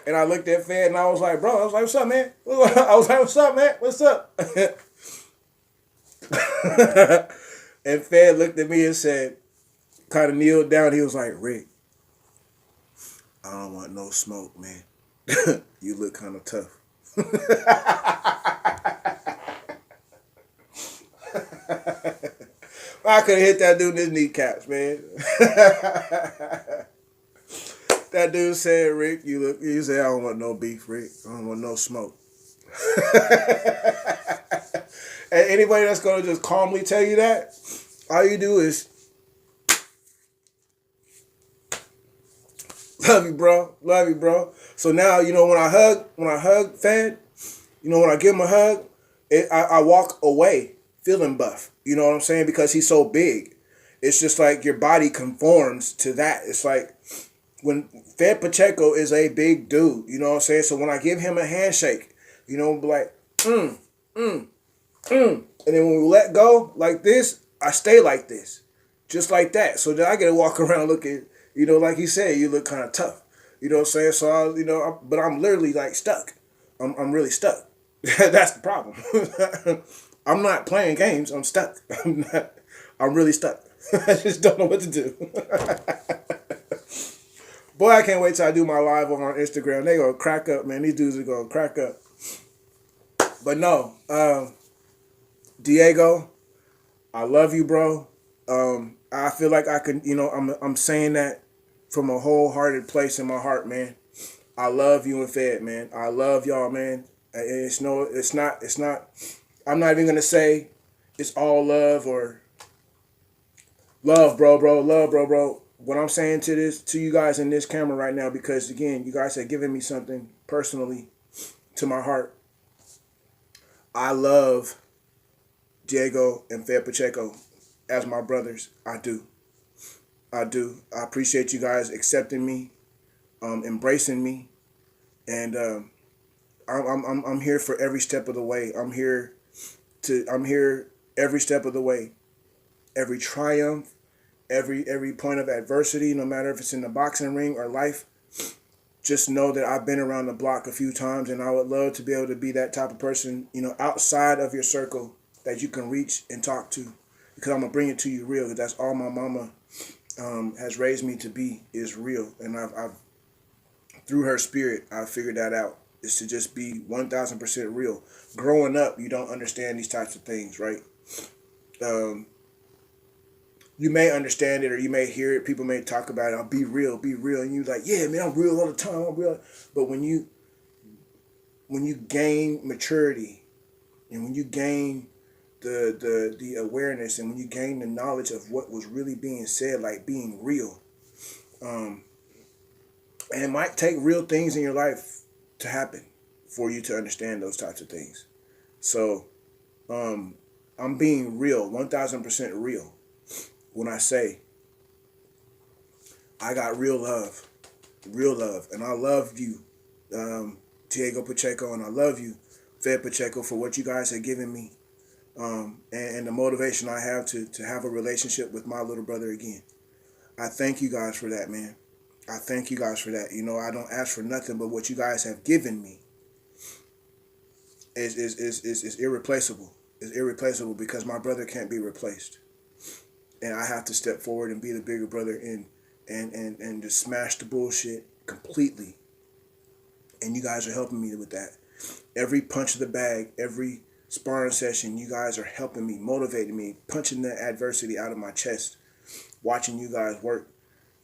And I looked at Fed and I was like, bro, what's up, man? I was like, what's up, man? What's up? And Fed looked at me and said, kind of kneeled down. He was like, Rick, I don't want no smoke, man. You look kind of tough. I could have hit that dude in his kneecaps, man. That dude said, Rick, you say, I don't want no beef, Rick. I don't want no smoke. And anybody that's going to just calmly tell you that, all you do is, love you, bro. Love you, bro. So now, when I hug Fed, when I give him a hug, I walk away feeling buff. You know what I'm saying? Because he's so big. It's just like your body conforms to that. It's like when Fed Pacheco is a big dude. You know what I'm saying? So when I give him a handshake, be like, And then when we let go like this, I stay like this. Just like that. So then I get to walk around looking, like he said, you look kind of tough. You know what I'm saying? So, but I'm literally like stuck. I'm really stuck. That's the problem. I'm not playing games. I'm stuck. I'm really stuck. I just don't know what to do. Boy, I can't wait till I do my live over on Instagram. They gonna crack up, man. These dudes are gonna crack up. But no, Diego, I love you, bro. I feel like I can, I'm saying that from a wholehearted place in my heart, man. I love you and Fed, man. I love y'all, man. It's not. I'm not even gonna say it's all love or love, bro. Love, bro. What I'm saying to you guys in this camera right now, because again, you guys have given me something personally to my heart. I love Diego and Fed Pacheco as my brothers. I do. I appreciate you guys accepting me, embracing me, and I'm here for every step of the way. I'm here every step of the way, every triumph, every point of adversity, no matter if it's in the boxing ring or life. Just know that I've been around the block a few times, and I would love to be able to be that type of person, outside of your circle that you can reach and talk to, because I'm gonna bring it to you real. Because that's all my mama has raised me to be, is real, and I've through her spirit I figured that out, is to just be 1,000% real. Growing up, you don't understand these types of things, right? You may understand it or you may hear it. People may talk about it. I'll be real. And you're like, yeah, man, I'm real all the time. I'm real. But when you gain maturity and when you gain the awareness and when you gain the knowledge of what was really being said, like being real, and it might take real things in your life to happen for you to understand those types of things. So I'm being real, 1,000% real. When I say I got real love, and I love you, Diego Pacheco, and I love you, Fed Pacheco, for what you guys have given me, and the motivation I have to have a relationship with my little brother again. I thank you guys for that, man. I thank you guys for that. I don't ask for nothing, but what you guys have given me is irreplaceable. It's irreplaceable because my brother can't be replaced. And I have to step forward and be the bigger brother and just smash the bullshit completely. And you guys are helping me with that. Every punch of the bag, every sparring session, you guys are helping me, motivating me, punching the adversity out of my chest, watching you guys work,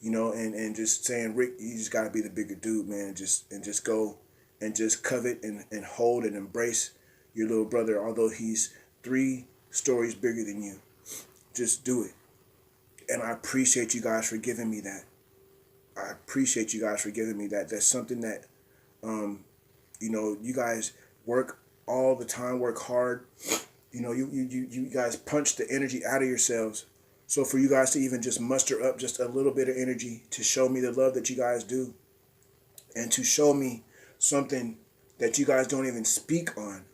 and just saying, Rick, you just got to be the bigger dude, man, and just go and just covet and hold and embrace your little brother, although he's 3 stories bigger than you. Just do it. And I appreciate you guys for giving me that. That's something that, you guys work all the time, work hard. You guys punch the energy out of yourselves. So for you guys to even just muster up just a little bit of energy to show me the love that you guys do, and to show me something that you guys don't even speak on,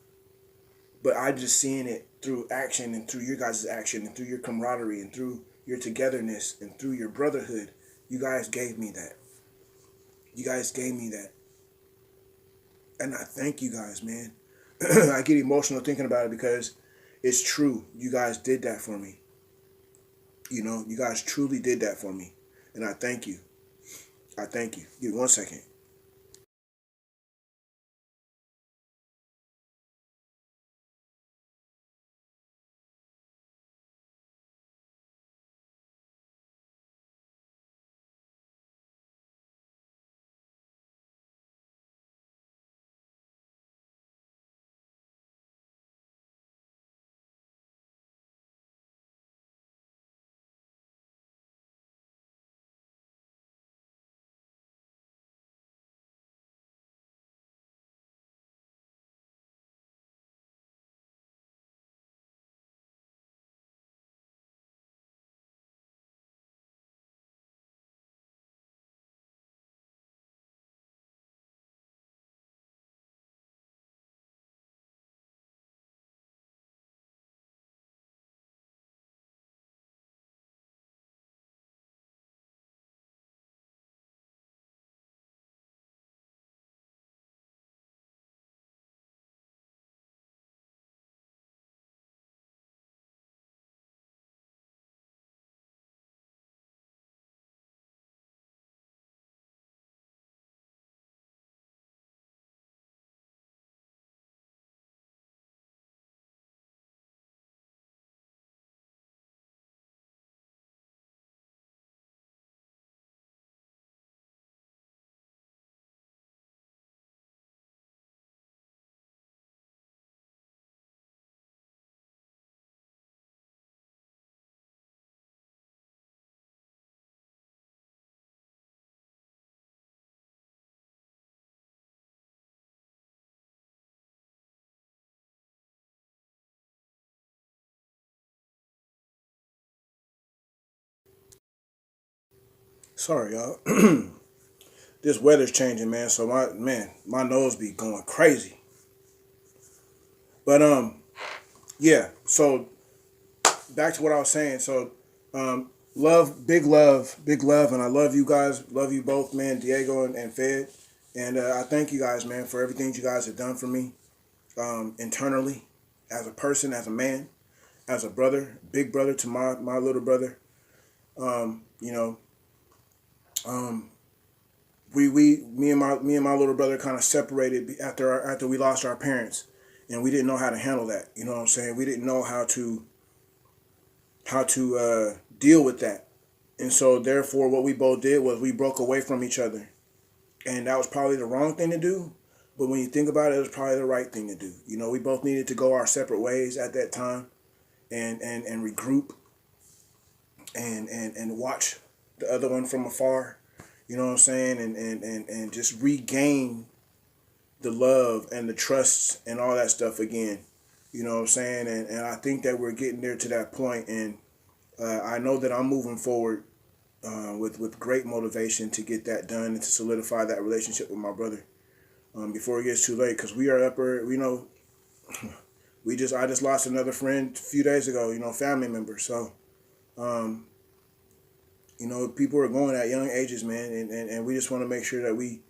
but I just seeing it through action and through your guys' action and through your camaraderie and through your togetherness and through your brotherhood. You guys gave me that. And I thank you guys, man. I get emotional thinking about it because it's true. You guys did that for me. You know, you guys truly did that for me. And I thank you. I thank you. Give me 1 second. Sorry, y'all. This weather's changing, man. So my nose be going crazy. But yeah. So back to what I was saying. So big love, and I love you guys. Love you both, man. Diego and Fed, and I thank you guys, man, for everything you guys have done for me, internally, as a person, as a man, as a brother, big brother to my little brother. You know, me and my little brother kind of separated after we lost our parents, and we didn't know how to handle that. You know what I'm saying? We didn't know how to deal with that, and so therefore, what we both did was we broke away from each other, and that was probably the wrong thing to do. But when you think about it, it was probably the right thing to do. You know, we both needed to go our separate ways at that time, and regroup, and watch the other one from afar. You know what I'm saying? And just regain the love and the trust and all that stuff again. You know what I'm saying? And I think that we're getting there to that point. And I know that I'm moving forward with great motivation to get that done and to solidify that relationship with my brother before it gets too late. Because we are you know, I just lost another friend a few days ago, you know, family member. So, you know, people are going at young ages, man, and we just want to make sure that we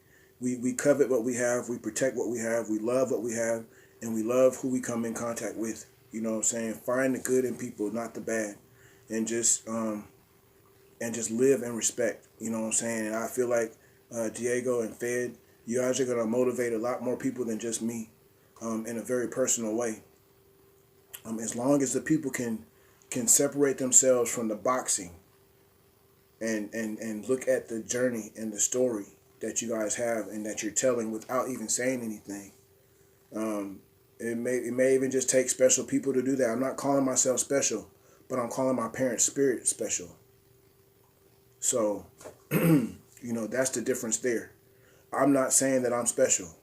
covet what we have, we protect what we have, we love what we have, and we love who we come in contact with. You know what I'm saying? Find the good in people, not the bad, and just live in respect. You know what I'm saying? And I feel like Diego and Fed, you guys are gonna motivate a lot more people than just me, in a very personal way. As long as the people can separate themselves from the boxing. And look at the journey and the story that you guys have and that you're telling without even saying anything. It may even just take special people to do that. I'm not calling myself special, but I'm calling my parents' spirit special. So, you know, that's the difference there. I'm not saying that I'm special.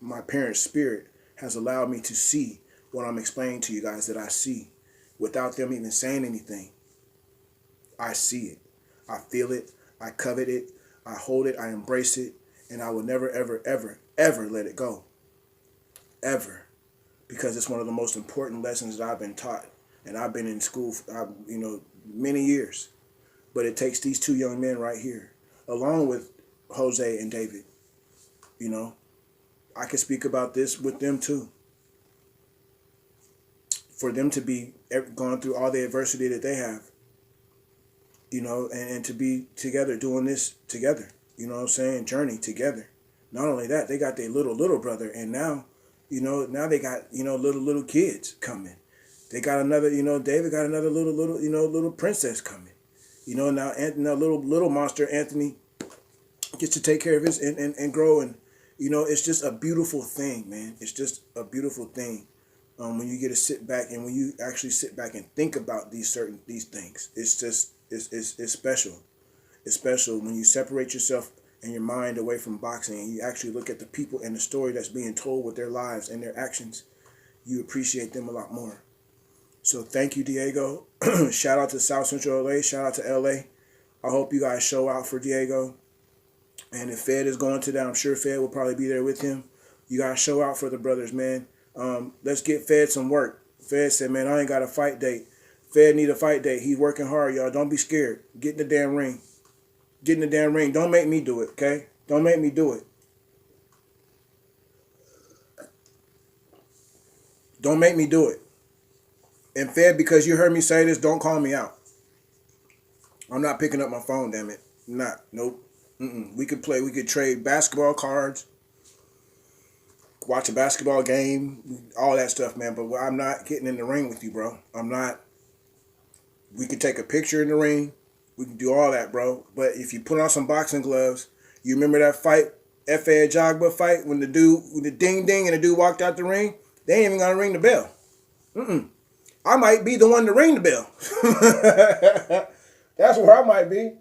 My parents' spirit has allowed me to see what I'm explaining to you guys that I see without them even saying anything. I see it. I feel it, I covet it, I hold it, I embrace it, and I will never, ever, ever, ever let it go. Ever. Because it's one of the most important lessons that I've been taught. And I've been in school for, you know, many years. But it takes these two young men right here, along with Jose and David. You know, I can speak about this with them too. for them to be going through all the adversity that they have, you know, and to be together doing this together, you know what I'm saying, journey together. Not only that, they got their little brother, and now, you know, now they got, you know, little kids coming. They got another, you know, David got another little princess coming. You know, now little monster Anthony gets to take care of his and grow, and you know, it's just a beautiful thing, man. It's just a beautiful thing. When you get to sit back, and when you actually sit back and think about these things, it's just it's special. It's special when you separate yourself and your mind away from boxing, and you actually look at the people and the story that's being told with their lives and their actions. You appreciate them a lot more. So thank you, Diego. Shout out to South Central LA. Shout out to LA. I hope you guys show out for Diego. And if Fed is going to that, I'm sure Fed will probably be there with him. You guys show out for the brothers, man. Let's get Fed some work. Fed said, man, I ain't got a fight date. Fed need a fight date. He's working hard, y'all. Don't be scared. Get in the damn ring. Get in the damn ring. Don't make me do it, okay? Don't make me do it. Don't make me do it. And Fed, because you heard me say this, don't call me out. I'm not picking up my phone, damn it. Not. Nope. We could play. We could trade basketball cards, watch a basketball game, all that stuff, man. But I'm not getting in the ring with you, bro. I'm not. We could take a picture in the ring. We can do all that, bro. But if you put on some boxing gloves, you remember that fight, F.A. Jogba fight, when the dude, with the ding ding and the dude walked out the ring? They ain't even gonna ring the bell. I might be the one to ring the bell. That's where I might be.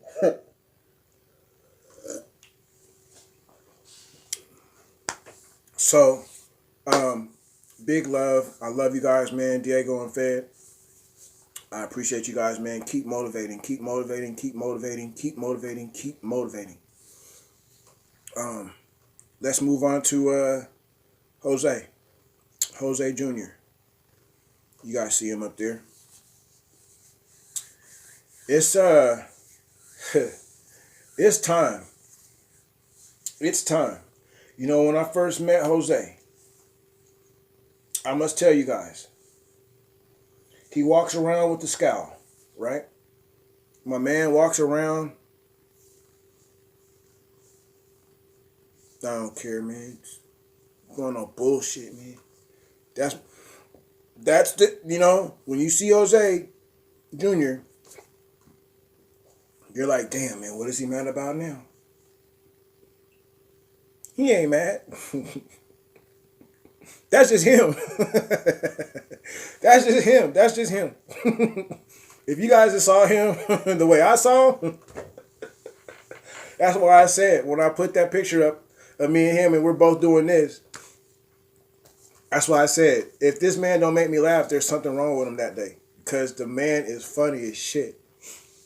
So, big love. I love you guys, man. Diego and Fed. I appreciate you guys, man. Keep motivating. Keep motivating. Keep motivating. Keep motivating. Keep motivating. Let's move on to Jose. Jose Jr. You guys see him up there. It's it's time. It's time. You know, when I first met Jose, I must tell you guys, he walks around with the scowl, right? My man walks around. I don't care, man. It's going on bullshit, man. That's the, you know, when you see Jose Jr., you're like, damn, man, what is he mad about now? He ain't mad. That's just him. That's just him. That's just him. If you guys just saw him the way I saw him, that's why I said when I put that picture up of me and him and we're both doing this, that's why I said, if this man don't make me laugh, there's something wrong with him that day. Because the man is funny as shit.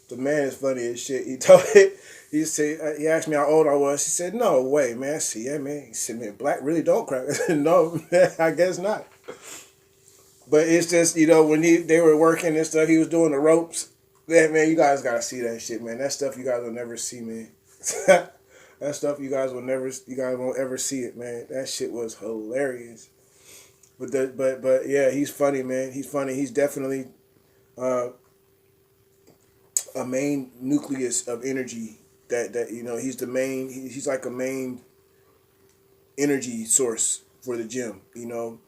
The man is funny as shit. He told it. He said, he asked me how old I was. He said, no way, man. I said, yeah, man. He said, man, black really don't crack. I said, no, I guess not. But it's just, you know, when they were working and stuff, he was doing the ropes. Man, you guys got to see that shit, man. That stuff you guys will never see, man. That stuff you guys won't ever see it, man. That shit was hilarious. But yeah, he's funny, man. He's funny. He's definitely a main nucleus of energy. That you know, he's the main. He's like a main energy source for the gym. You know,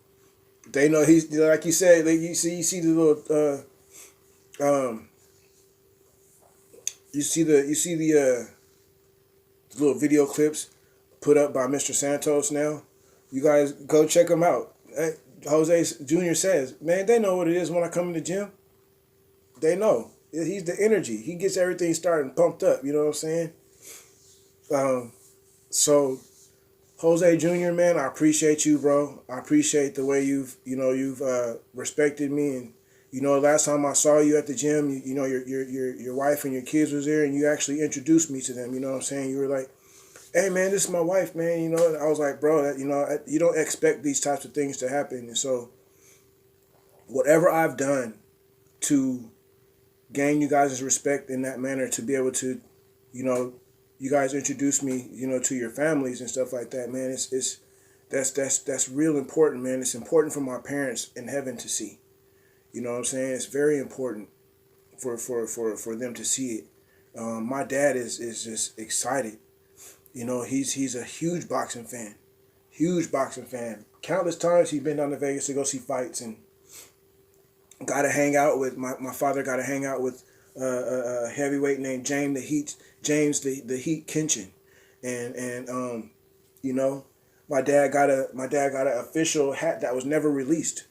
they know he's like you said. Like you see the little you see the little video clips put up by Mr. Santos now. You guys go check him out. Jose Jr. says, man, they know what it is when I come in the gym. They know. He's the energy. He gets everything started and pumped up. You know what I'm saying? So, Jose Jr., man, I appreciate you, bro. I appreciate the way you've respected me. And, you know, last time I saw you at the gym, you know, your wife and your kids was there, and you actually introduced me to them. You know what I'm saying? You were like, hey, man, this is my wife, man. You know, and I was like, bro, you know, you don't expect these types of things to happen. And so, whatever I've done to gain you guys' respect in that manner, to be able to, you know, you guys introduce me, you know, to your families and stuff like that, man. That's real important, man. It's important for my parents in heaven to see. You know what I'm saying? It's very important for them to see it. My dad is just excited. You know, he's a huge boxing fan. Huge boxing fan. Countless times he's been down to Vegas to go see fights, and got to hang out with my father. Got to hang out with a heavyweight named James the Heat Kinchin, and you know, my dad got an official hat that was never released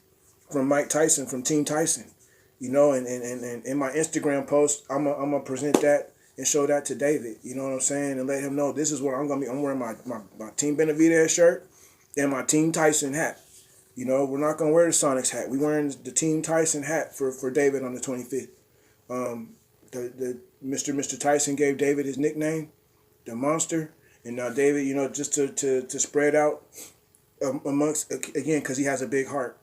from Mike Tyson, from Team Tyson. You know, and in my Instagram post, I'm gonna present that and show that to David. You know what I'm saying, and let him know this is what I'm gonna be. I'm wearing my Team BENAVIDEZ shirt and my Team Tyson hat. You know, we're not gonna wear the Sonics hat. We wearing the Team Tyson hat for David on the 25th. The Mr. Tyson gave David his nickname, the Monster, and now David, you know, just to spread out amongst, again, because he has a big heart,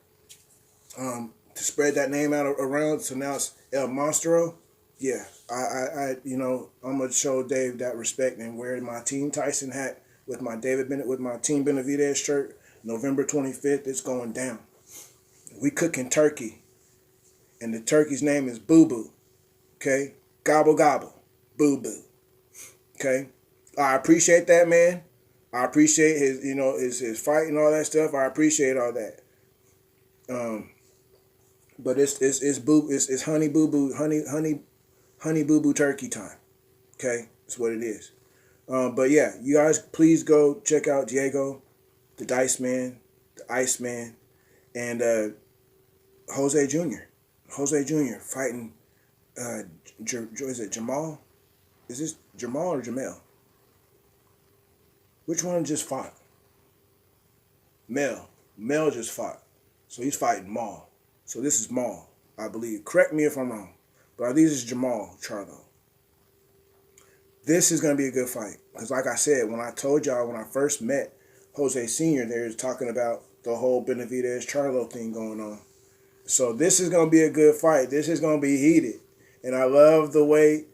to spread that name out around. So now it's El Monstro. Yeah, I you know, I'm gonna show Dave that respect and wear my Team Tyson hat with my Team BENAVIDEZ shirt. November 25th, it's going down. We cooking turkey, and the turkey's name is Boo Boo. Okay, gobble gobble, Boo Boo. Okay, I appreciate that, man. I appreciate his, you know, his fight and all that stuff. I appreciate all that. But it's honey boo boo, honey boo boo turkey time. Okay, that's what it is. But yeah, you guys please go check out Diego, the Dice Man, the Ice Man, and Jose Jr. Jose Jr. fighting. Is it Jamal? Is this Jamal or Jamel? Which one just fought? Mel. Mel just fought. So he's fighting Maul. So this is Maul, I believe. Correct me if I'm wrong. But I think this is Jamal Charlo. This is going to be a good fight. Because like I said, when I told y'all when I first met Jose Sr., they were talking about the whole BENAVIDEZ Charlo thing going on. So this is going to be a good fight. This is going to be heated. And I love the way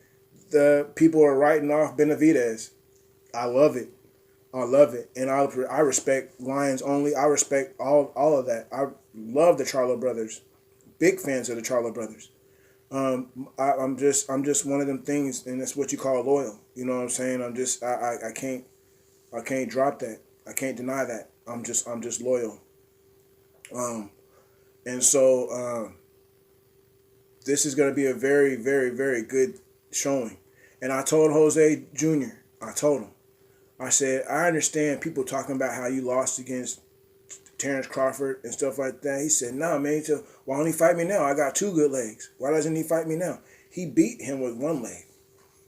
the people are writing off BENAVIDEZ. I love it. I love it. And I respect Lions only. I respect all of that. I love the Charlo brothers. Big fans of the Charlo brothers. I'm just one of them things, and that's what you call loyal. You know what I'm saying? I can't drop that. I can't deny that. I'm just loyal. And so this is going to be a very, very, very good showing. And I told Jose Jr., I said, I understand people talking about how you lost against Terrence Crawford and stuff like that. He said, nah, man, why don't he fight me now? I got 2 good legs. Why doesn't he fight me now? He beat him with 1 leg.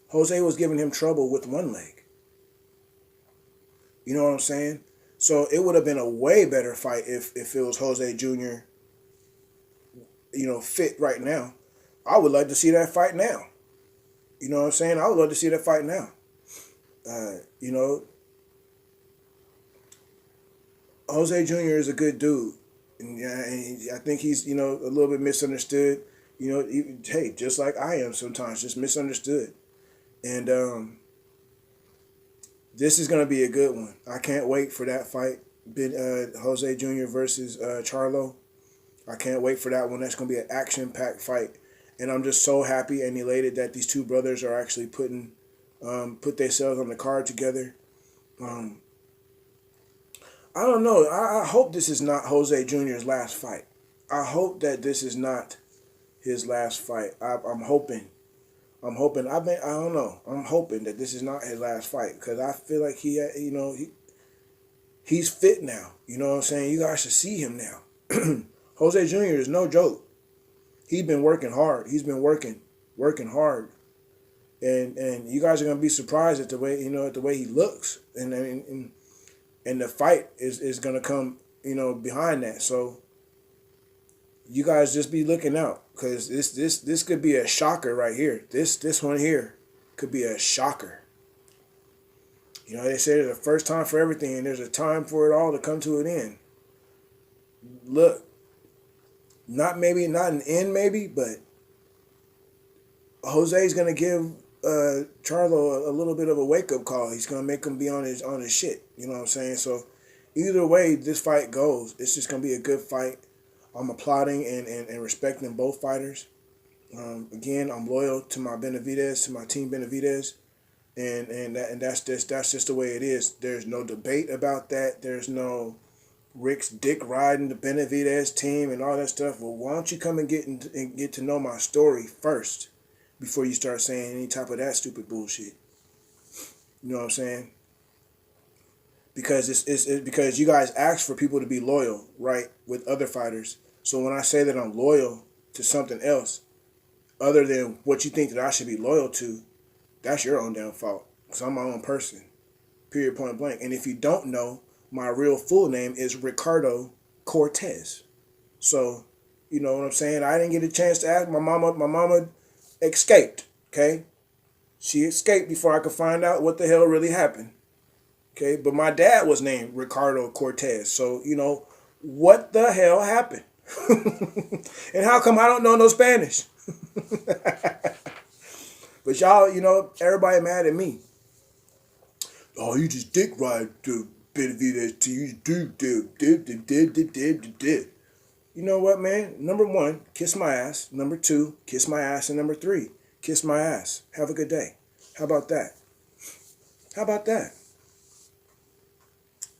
Jose was giving him trouble with 1 leg. You know what I'm saying? So it would have been a way better fight if it was Jose Jr., you know, fit right now. I would like to see that fight now. You know what I'm saying? I would love to see that fight now. You know, Jose Jr. is a good dude. And I think he's, you know, a little bit misunderstood. You know, hey, just like I am sometimes, just misunderstood. And this is going to be a good one. I can't wait for that fight. Jose Jr. versus Charlo. I can't wait for that one. That's going to be an action-packed fight. And I'm just so happy and elated that these 2 brothers are actually put themselves on the card together. I don't know. I hope this is not Jose Jr.'s last fight. I hope that this is not his last fight. I'm hoping. I don't know. I'm hoping that this is not his last fight because I feel like he's fit now. You know what I'm saying? You guys should see him now. Jose Jr. is no joke. He's been working hard. He's been working hard. And you guys are gonna be surprised at the way he looks, and the fight is gonna come behind that. So you guys just be looking out because this could be a shocker right here. This one here could be a shocker. You know, they say there's a first time for everything, and there's a time for it all to come to an end. Look, not an end maybe, but Jose's gonna give Charlo a little bit of a wake-up call. He's going to make him be on his shit. You know what I'm saying? So either way this fight goes, it's just going to be a good fight. I'm applauding and respecting both fighters. Again, I'm loyal to my Benavidez, to my team Benavidez, and that's just the way it is. There's no debate about that. There's no Rick's dick riding the Benavidez team and all that stuff. Well, why don't you come and get to know my story first before you start saying any type of that stupid bullshit? You know what I'm saying? Because it's because you guys ask for people to be loyal, right, with other fighters. So when I say that I'm loyal to something else, other than what you think that I should be loyal to, that's your own damn fault. Because I'm my own person. Period, point blank. And if you don't know, my real full name is Ricardo Cortez. So, you know what I'm saying? I didn't get a chance to ask. My mama escaped, okay? She escaped before I could find out what the hell really happened. Okay, but my dad was named Ricardo Cortez. So, you know, what the hell happened? And how come I don't know no Spanish? But y'all, you know, everybody mad at me. Oh, you just dick ride the Benavidez to you do. You know what, man? Number 1, kiss my ass. Number 2, kiss my ass. And number 3, kiss my ass. Have a good day. How about that? How about that?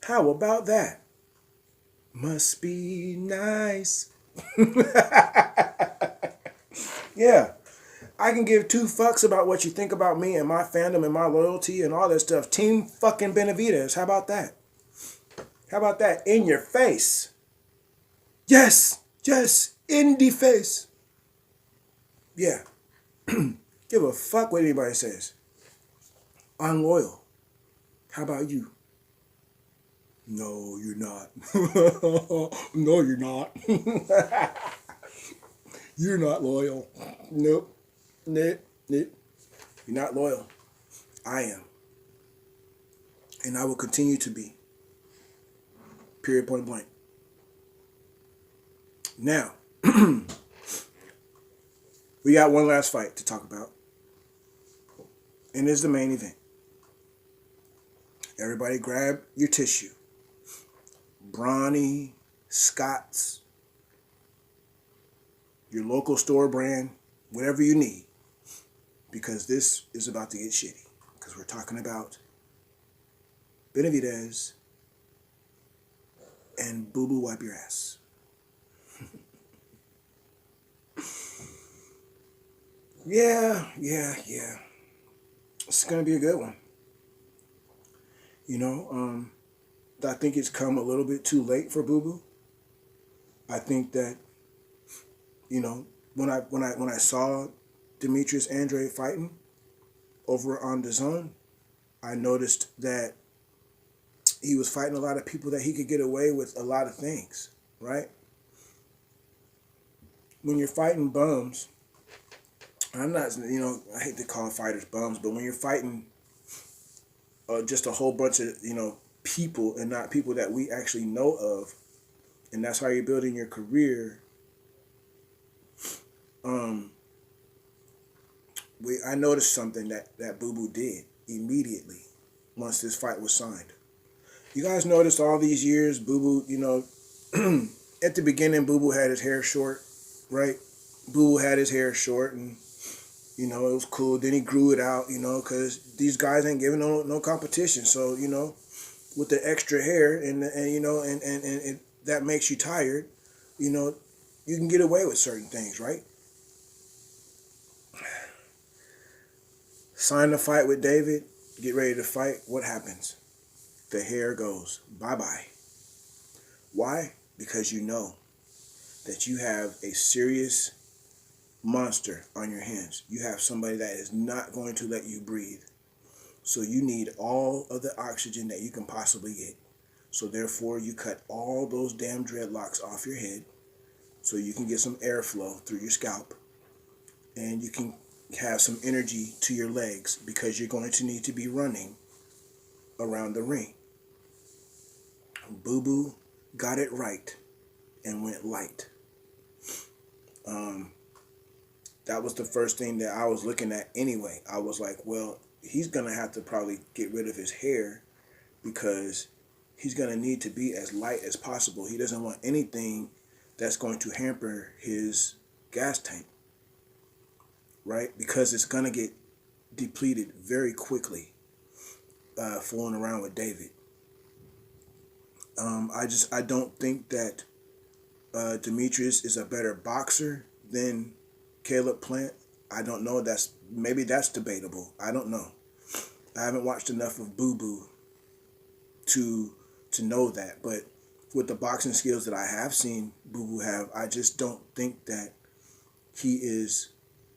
How about that? Must be nice. Yeah. I can give 2 fucks about what you think about me and my fandom and my loyalty and all that stuff. Team fucking Benavidez. How about that? How about that? In your face. Yes. Yes. In the face. Yeah. Give a fuck what anybody says. I'm loyal. How about you? No, you're not. No, you're not. You're not loyal. Nope. Nope. Nope. You're not loyal. I am. And I will continue to be. Period, point blank. Now, we got one last fight to talk about. And it's the main event. Everybody grab your tissue. Brawny, Scott's, your local store brand, whatever you need. Because this is about to get shitty. Because we're talking about Benavidez and Boo Boo Wipe Your Ass. Yeah. It's going to be a good one. You know, I think it's come a little bit too late for Boo Boo. I think that, you know, when I saw Demetrius Andrade fighting over on DAZN, I noticed that he was fighting a lot of people that he could get away with a lot of things, right? When you're fighting bums, I'm not, you know, I hate to call fighters bums, but when you're fighting just a whole bunch of, you know, people and not people that we actually know of, and that's how you're building your career. I noticed something that Boo Boo did immediately once this fight was signed. You guys noticed all these years, Boo Boo, you know, at the beginning, Boo Boo had his hair short, right? Boo Boo had his hair short, and you know, it was cool. Then he grew it out, you know, because these guys ain't giving no competition. So, you know, with the extra hair and you know, and that makes you tired, you know, you can get away with certain things, right? Sign the fight with David, get ready to fight. What happens? The hair goes bye-bye. Why? Because you know that you have a serious monster on your hands. You have somebody that is not going to let you breathe. So you need all of the oxygen that you can possibly get. So therefore, you cut all those damn dreadlocks off your head so you can get some airflow through your scalp. And you can have some energy to your legs because you're going to need to be running around the ring. Boo Boo got it right and went light. That was the first thing that I was looking at anyway. I was like, well, he's going to have to probably get rid of his hair because he's going to need to be as light as possible. He doesn't want anything that's going to hamper his gas tank, right? Because it's going to get depleted very quickly, fooling around with David. I don't think that Demetrius is a better boxer than Caleb Plant. I don't know. Maybe that's debatable. I don't know. I haven't watched enough of Boo Boo to know that. But with the boxing skills that I have seen Boo Boo have, I just don't think that he is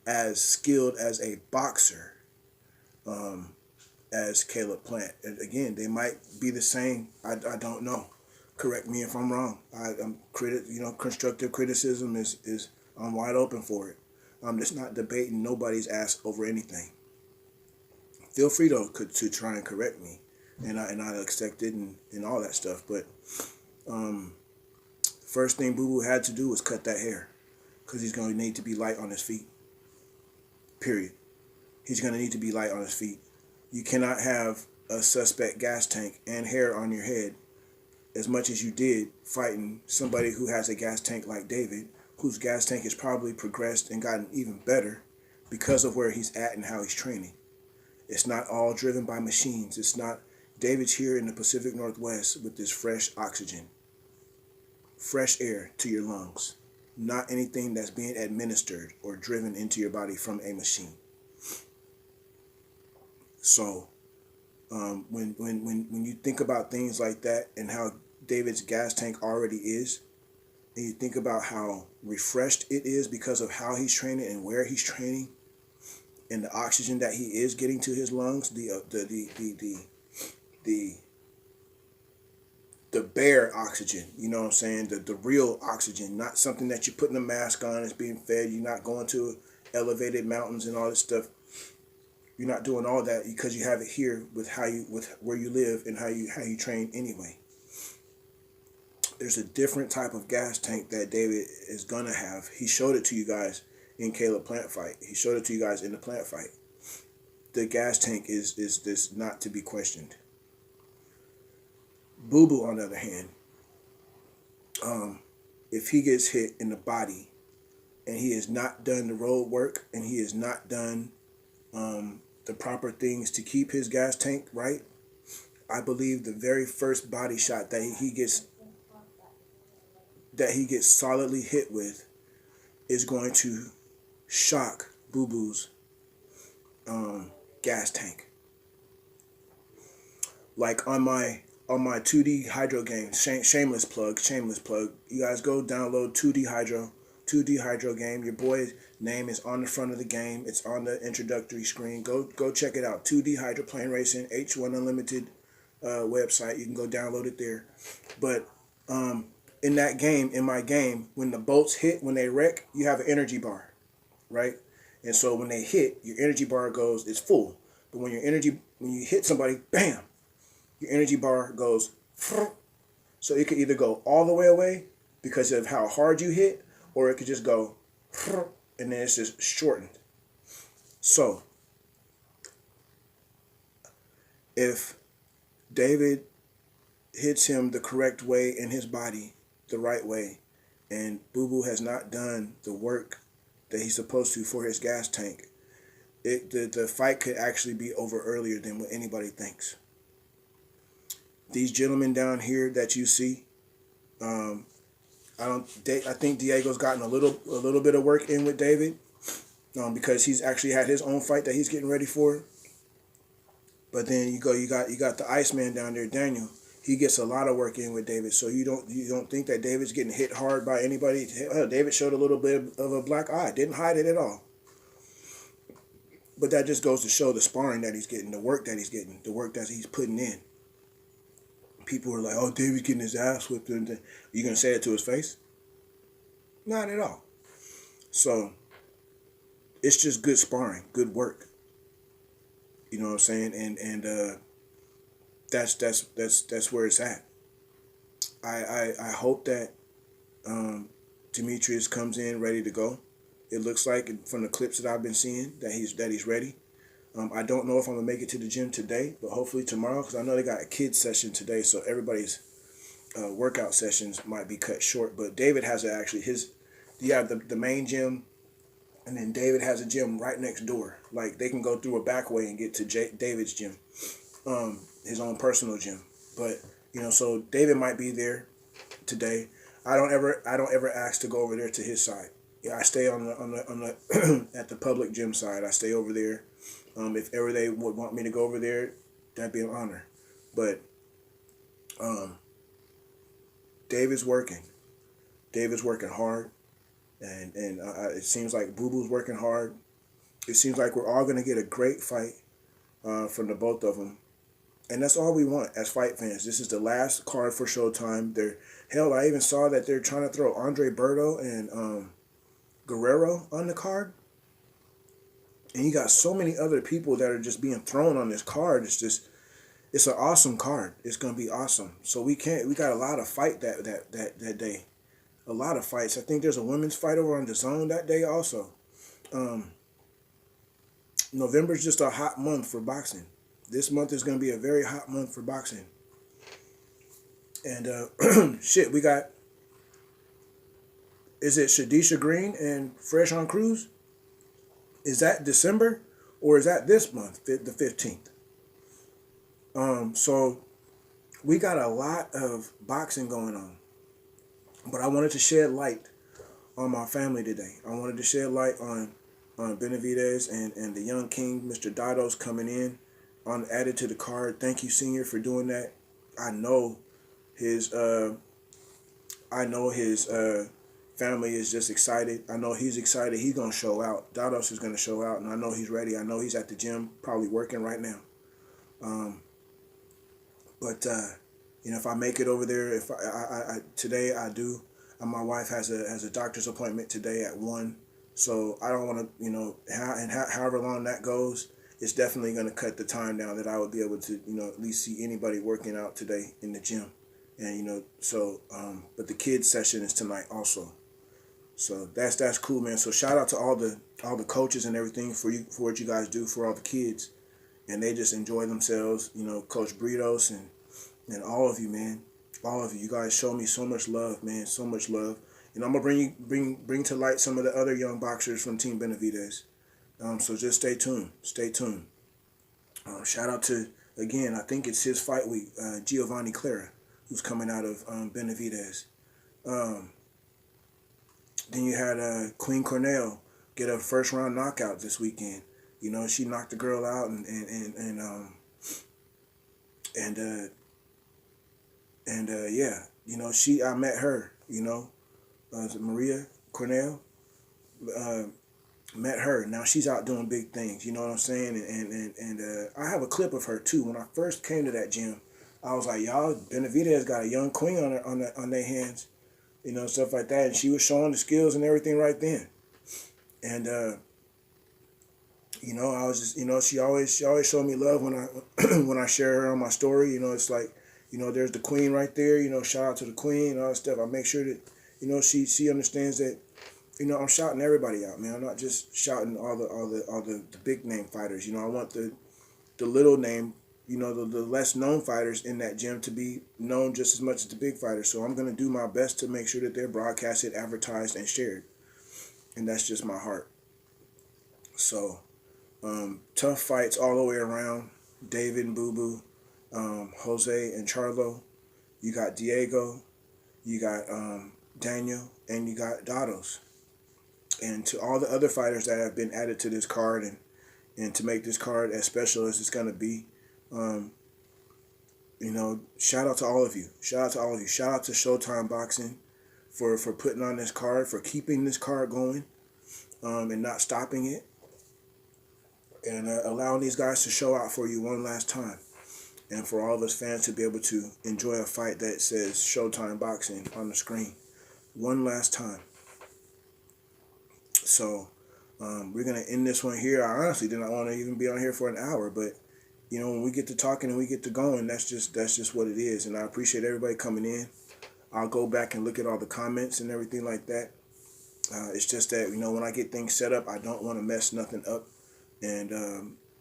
as skilled as a boxer as Caleb Plant. And again, they might be the same. I don't know. Correct me if I'm wrong. Constructive criticism is I'm wide open for it. I'm just not debating nobody's ass over anything. Feel free to try and correct me, and I accept it and all that stuff. But first thing Boo Boo had to do was cut that hair, because he's going to need to be light on his feet. Period. He's going to need to be light on his feet. You cannot have a suspect gas tank and hair on your head as much as you did fighting somebody who has a gas tank like David, whose gas tank has probably progressed and gotten even better because of where he's at and how he's training. It's not all driven by machines. It's not. David's here in the Pacific Northwest with this fresh oxygen, fresh air to your lungs, not anything that's being administered or driven into your body from a machine. So when you think about things like that and how David's gas tank already is, and you think about how refreshed it is because of how he's training and where he's training, and the oxygen that he is getting to his lungs, the bare oxygen, you know what I'm saying? The real oxygen, not something that you're putting a mask on, it's being fed. You're not going to elevated mountains and all this stuff. You're not doing all that because you have it here with where you live and how you train anyway. There's a different type of gas tank that David is gonna have. He showed it to you guys in Caleb Plant fight. He showed it to you guys in the Plant fight. The gas tank is this not to be questioned. Boo Boo, on the other hand, if he gets hit in the body and he has not done the road work and he has not done the proper things to keep his gas tank right, I believe the very first body shot that he gets solidly hit with is going to shock Boo Boo's gas tank. Like on my 2D Hydro game, shameless plug. You guys go download 2D Hydro game. Your boy's name is on the front of the game. It's on the introductory screen. Go check it out. 2D Hydro Plane Racing, H1 Unlimited website. You can go download it there. But in that game, in my game, when the boats hit, when they wreck, you have an energy bar, right? And so when they hit, your energy bar it's full. But when you hit somebody, bam, your energy bar goes. So it could either go all the way away because of how hard you hit, or it could just go, and then it's just shortened. So if David hits him the correct way in his body, the right way, and Boo Boo has not done the work that he's supposed to for his gas tank, the fight could actually be over earlier than what anybody thinks. These gentlemen down here that you see, I think Diego's gotten a little bit of work in with David, because he's actually had his own fight that he's getting ready for. But then you got the Iceman down there, Daniel. He gets a lot of work in with David. So you don't think that David's getting hit hard by anybody? Hell, David showed a little bit of a black eye. Didn't hide it at all. But that just goes to show the sparring that he's getting, the work that he's getting, the work that he's putting in. People are like, oh, David's getting his ass whipped. Are you going to say it to his face? Not at all. So it's just good sparring, good work. You know what I'm saying? And that's where it's at. I hope that Demetrius comes in ready to go. It looks like from the clips that I've been seeing that he's ready. I don't know if I'm gonna make it to the gym today, but hopefully tomorrow, because I know they got a kids session today, so everybody's workout sessions might be cut short. But David has you have the main gym, and then David has a gym right next door. Like they can go through a back way and get to David's gym, his own personal gym. But so David might be there today. I don't ever ask to go over there to his side. Yeah, I stay on the at the public gym side. I stay over there. If ever they would want me to go over there, that'd be an honor. But David's working. David's working hard, and it seems like Boo Boo's working hard. It seems like we're all gonna get a great fight from the both of them. And that's all we want as fight fans. This is the last card for Showtime. Hell, I even saw that they're trying to throw Andre Berto and Guerrero on the card. And you got so many other people that are just being thrown on this card. It's an awesome card. It's gonna be awesome. So we got a lot of fight that day. A lot of fights. I think there's a women's fight over on the Zone that day also. November's just a hot month for boxing. This month is going to be a very hot month for boxing. And shit, we got, is it Shadisha Green and Fresh on Cruz? Is that December or is that this month, the 15th? So we got a lot of boxing going on. But I wanted to shed light on my family today. I wanted to shed light on Benavidez and the young king, Mr. Dados, coming in. Added to the card. Thank you, Senior, for doing that. I know his family is just excited. I know he's excited. He's gonna show out. Dados is gonna show out, and I know he's ready. I know he's at the gym, probably working right now. But if I make it over there, if I today I do. My wife has a doctor's appointment today at 1, so I don't want to however long that goes. It's definitely going to cut the time down that I would be able to, at least see anybody working out today in the gym. And, but the kids session is tonight also. So that's cool, man. So shout out to all the coaches and everything for what you guys do for all the kids. And they just enjoy themselves, Coach Britos and all of you, man. All of you. You guys show me so much love, man. So much love. And I'm going to bring to light some of the other young boxers from Team Benavidez. So just stay tuned. Stay tuned. Shout out to, again, I think it's his fight week, Giovanni Clara, who's coming out of Benavidez. Then you had Queen Cornell get a first round knockout this weekend. She knocked the girl out and I met her. Is it Maria Cornell? Met her. Now she's out doing big things. You know what I'm saying? And I have a clip of her too. When I first came to that gym, I was like, y'all, Benavidez got a young queen on their hands, stuff like that. And she was showing the skills and everything right then. And I was just, she always showed me love when I share her on my story. It's like, there's the queen right there. Shout out to the queen and all that stuff. I make sure that, she understands that. I'm shouting everybody out, man. I'm not just shouting all the big name fighters. I want the little name, the less known fighters in that gym to be known just as much as the big fighters. So I'm gonna do my best to make sure that they're broadcasted, advertised, and shared. And that's just my heart. So tough fights all the way around. David and Boo Boo, Jose and Charlo. You got Diego. You got Daniel, and you got Dados. And to all the other fighters that have been added to this card and to make this card as special as it's going to be, shout out to all of you. Shout out to all of you. Shout out to Showtime Boxing for putting on this card, for keeping this card going and not stopping it. And allowing these guys to show out for you one last time. And for all of us fans to be able to enjoy a fight that says Showtime Boxing on the screen one last time. So we're going to end this one here. I honestly did not want to even be on here for an hour, but when we get to talking and we get to going, that's just what it is. And I appreciate everybody coming in. I'll go back and look at all the comments and everything like that. It's just that, when I get things set up, I don't want to mess nothing up. And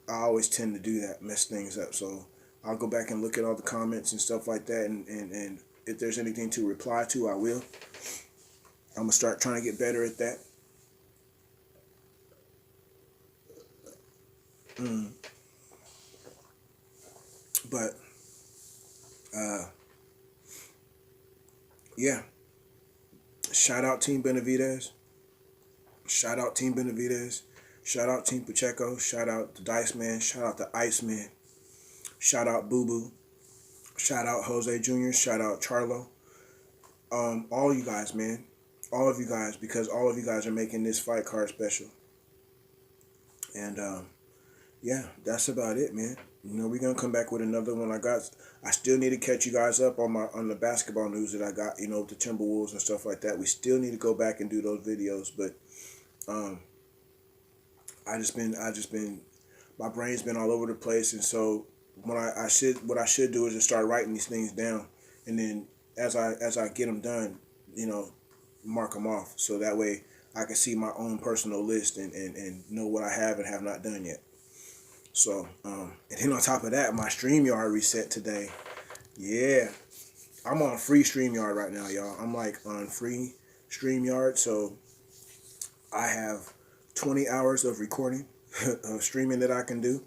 I always tend to do that, mess things up. So I'll go back and look at all the comments and stuff like that. And if there's anything to reply to, I will. I'm gonna start trying to get better at that. But yeah. Shout out Team Benavidez. Shout out Team Benavidez. Shout out Team Pacheco. Shout out the Dice Man. Shout out the Iceman. Shout out Boo Boo. Shout out Jose Jr. Shout out Charlo. All you guys, man. All of you guys, because all of you guys are making this fight card special. And yeah, that's about it, man. You know, we're gonna come back with another one. I still need to catch you guys up on the basketball news that I got, you know, with the Timberwolves and stuff like that. We still need to go back and do those videos, but I just been my brain's been all over the place, and so what I should do is just start writing these things down, and then as I get them done, you know, mark them off, so that way I can see my own personal list and know what I have and have not done yet. So, and then on top of that, my StreamYard reset today. Yeah, I'm on free StreamYard right now, y'all. I'm like on free StreamYard, so I have 20 hours of recording, of streaming that I can do,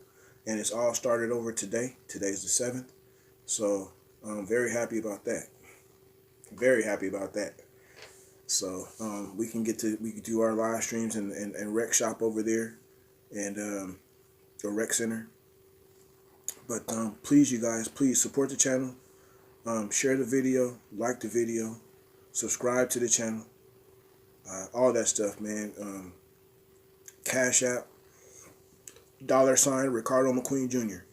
and it's all started over today. Today's the 7th, so I'm very happy about that. Very happy about that. So we can do our live streams and rec shop over there, and the rec center. But please, you guys, please support the channel. Share the video, like the video, subscribe to the channel, all that stuff, man. Cash App, $ Ricardo McQueen Jr.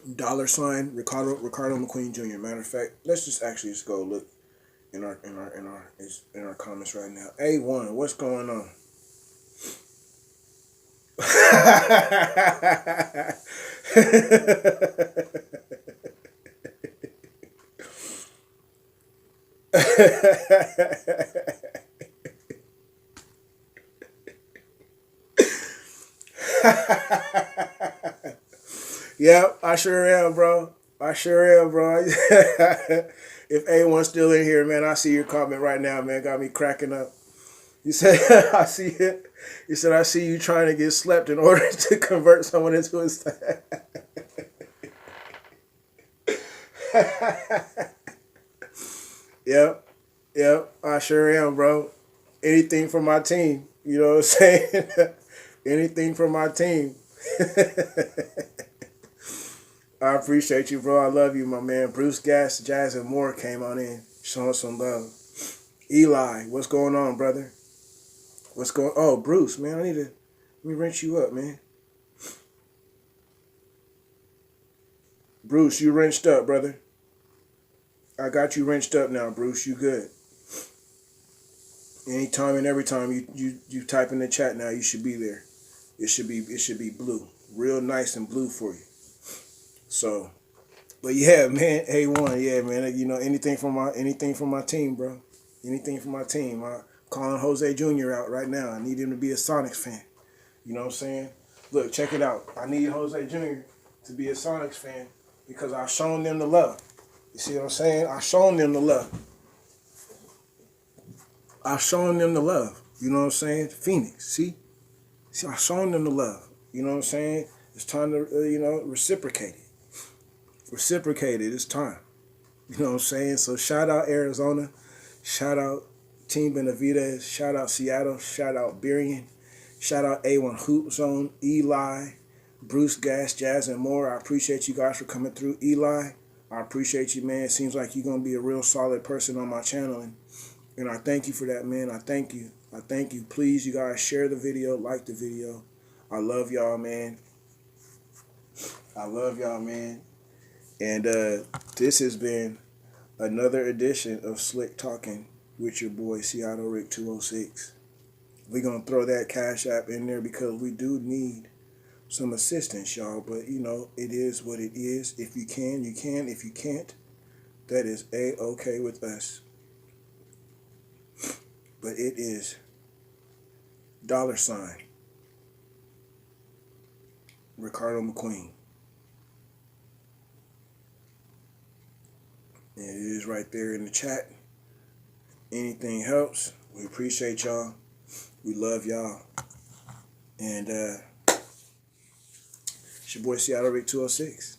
$ Ricardo McQueen Jr. Matter of fact, let's just go look in our comments right now. A1, what's going on? Yep, I sure am, bro. I sure am, bro. If A1's still in here, man, I see your comment right now, man. Got me cracking up. You said, I see it. You said, I see you trying to get slept in order to convert someone into a staff. Yep, I sure am, bro. Anything for my team. You know what I'm saying? Anything for my team. I appreciate you, bro. I love you, my man. Bruce Gas, Jazz, and More came on in, showing some love. Eli, what's going on, brother? What's going? Oh, Bruce, man, let me wrench you up, man. Bruce, you wrenched up, brother. I got you wrenched up now, Bruce. You good? Anytime and every time you type in the chat now, you should be there. It should be blue, real nice and blue for you. So, but yeah, man, A1, yeah, man. You know, anything for my team, bro. Anything for my team. I'm calling Jose Jr. out right now. I need him to be a Sonics fan. You know what I'm saying? Look, check it out. I need Jose Jr. to be a Sonics fan because I've shown them the love. You see what I'm saying? I've shown them the love. I've shown them the love. You know what I'm saying? Phoenix, see, I've shown them the love. You know what I'm saying? It's time to, reciprocate it. Reciprocate it. It's time. You know what I'm saying? So shout out Arizona. Shout out Team Benavidez. Shout out Seattle. Shout out Berian. Shout out A1 Hoop Zone. Eli. Bruce Gas, Jazz, and More. I appreciate you guys for coming through. Eli, I appreciate you, man. It seems like you're going to be a real solid person on my channel. And I thank you for that, man. I thank you. I thank you. Please, you guys, share the video. Like the video. I love y'all, man. I love y'all, man. And this has been another edition of Slick Talking with your boy, Seattlerick206. We're going to throw that Cash App in there because we do need some assistance, y'all. But, you know, it is what it is. If you can, you can. If you can't, that is A-okay with us. But it is $ Ricardo McQueen. And it is right there in the chat. Anything helps. We appreciate y'all. We love y'all. And it's your boy Seattlerick206,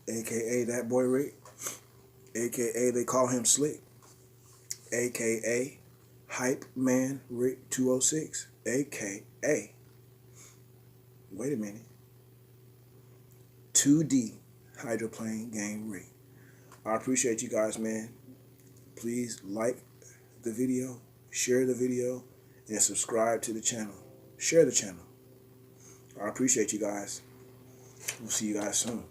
aka that boy Rick, aka they call him Slick, aka Hype Man Rick 206, aka wait a minute, 2D Hydroplane Game Rick. I appreciate you guys, man. Please like the video, share the video, and subscribe to the channel. Share the channel. I appreciate you guys. We'll see you guys soon.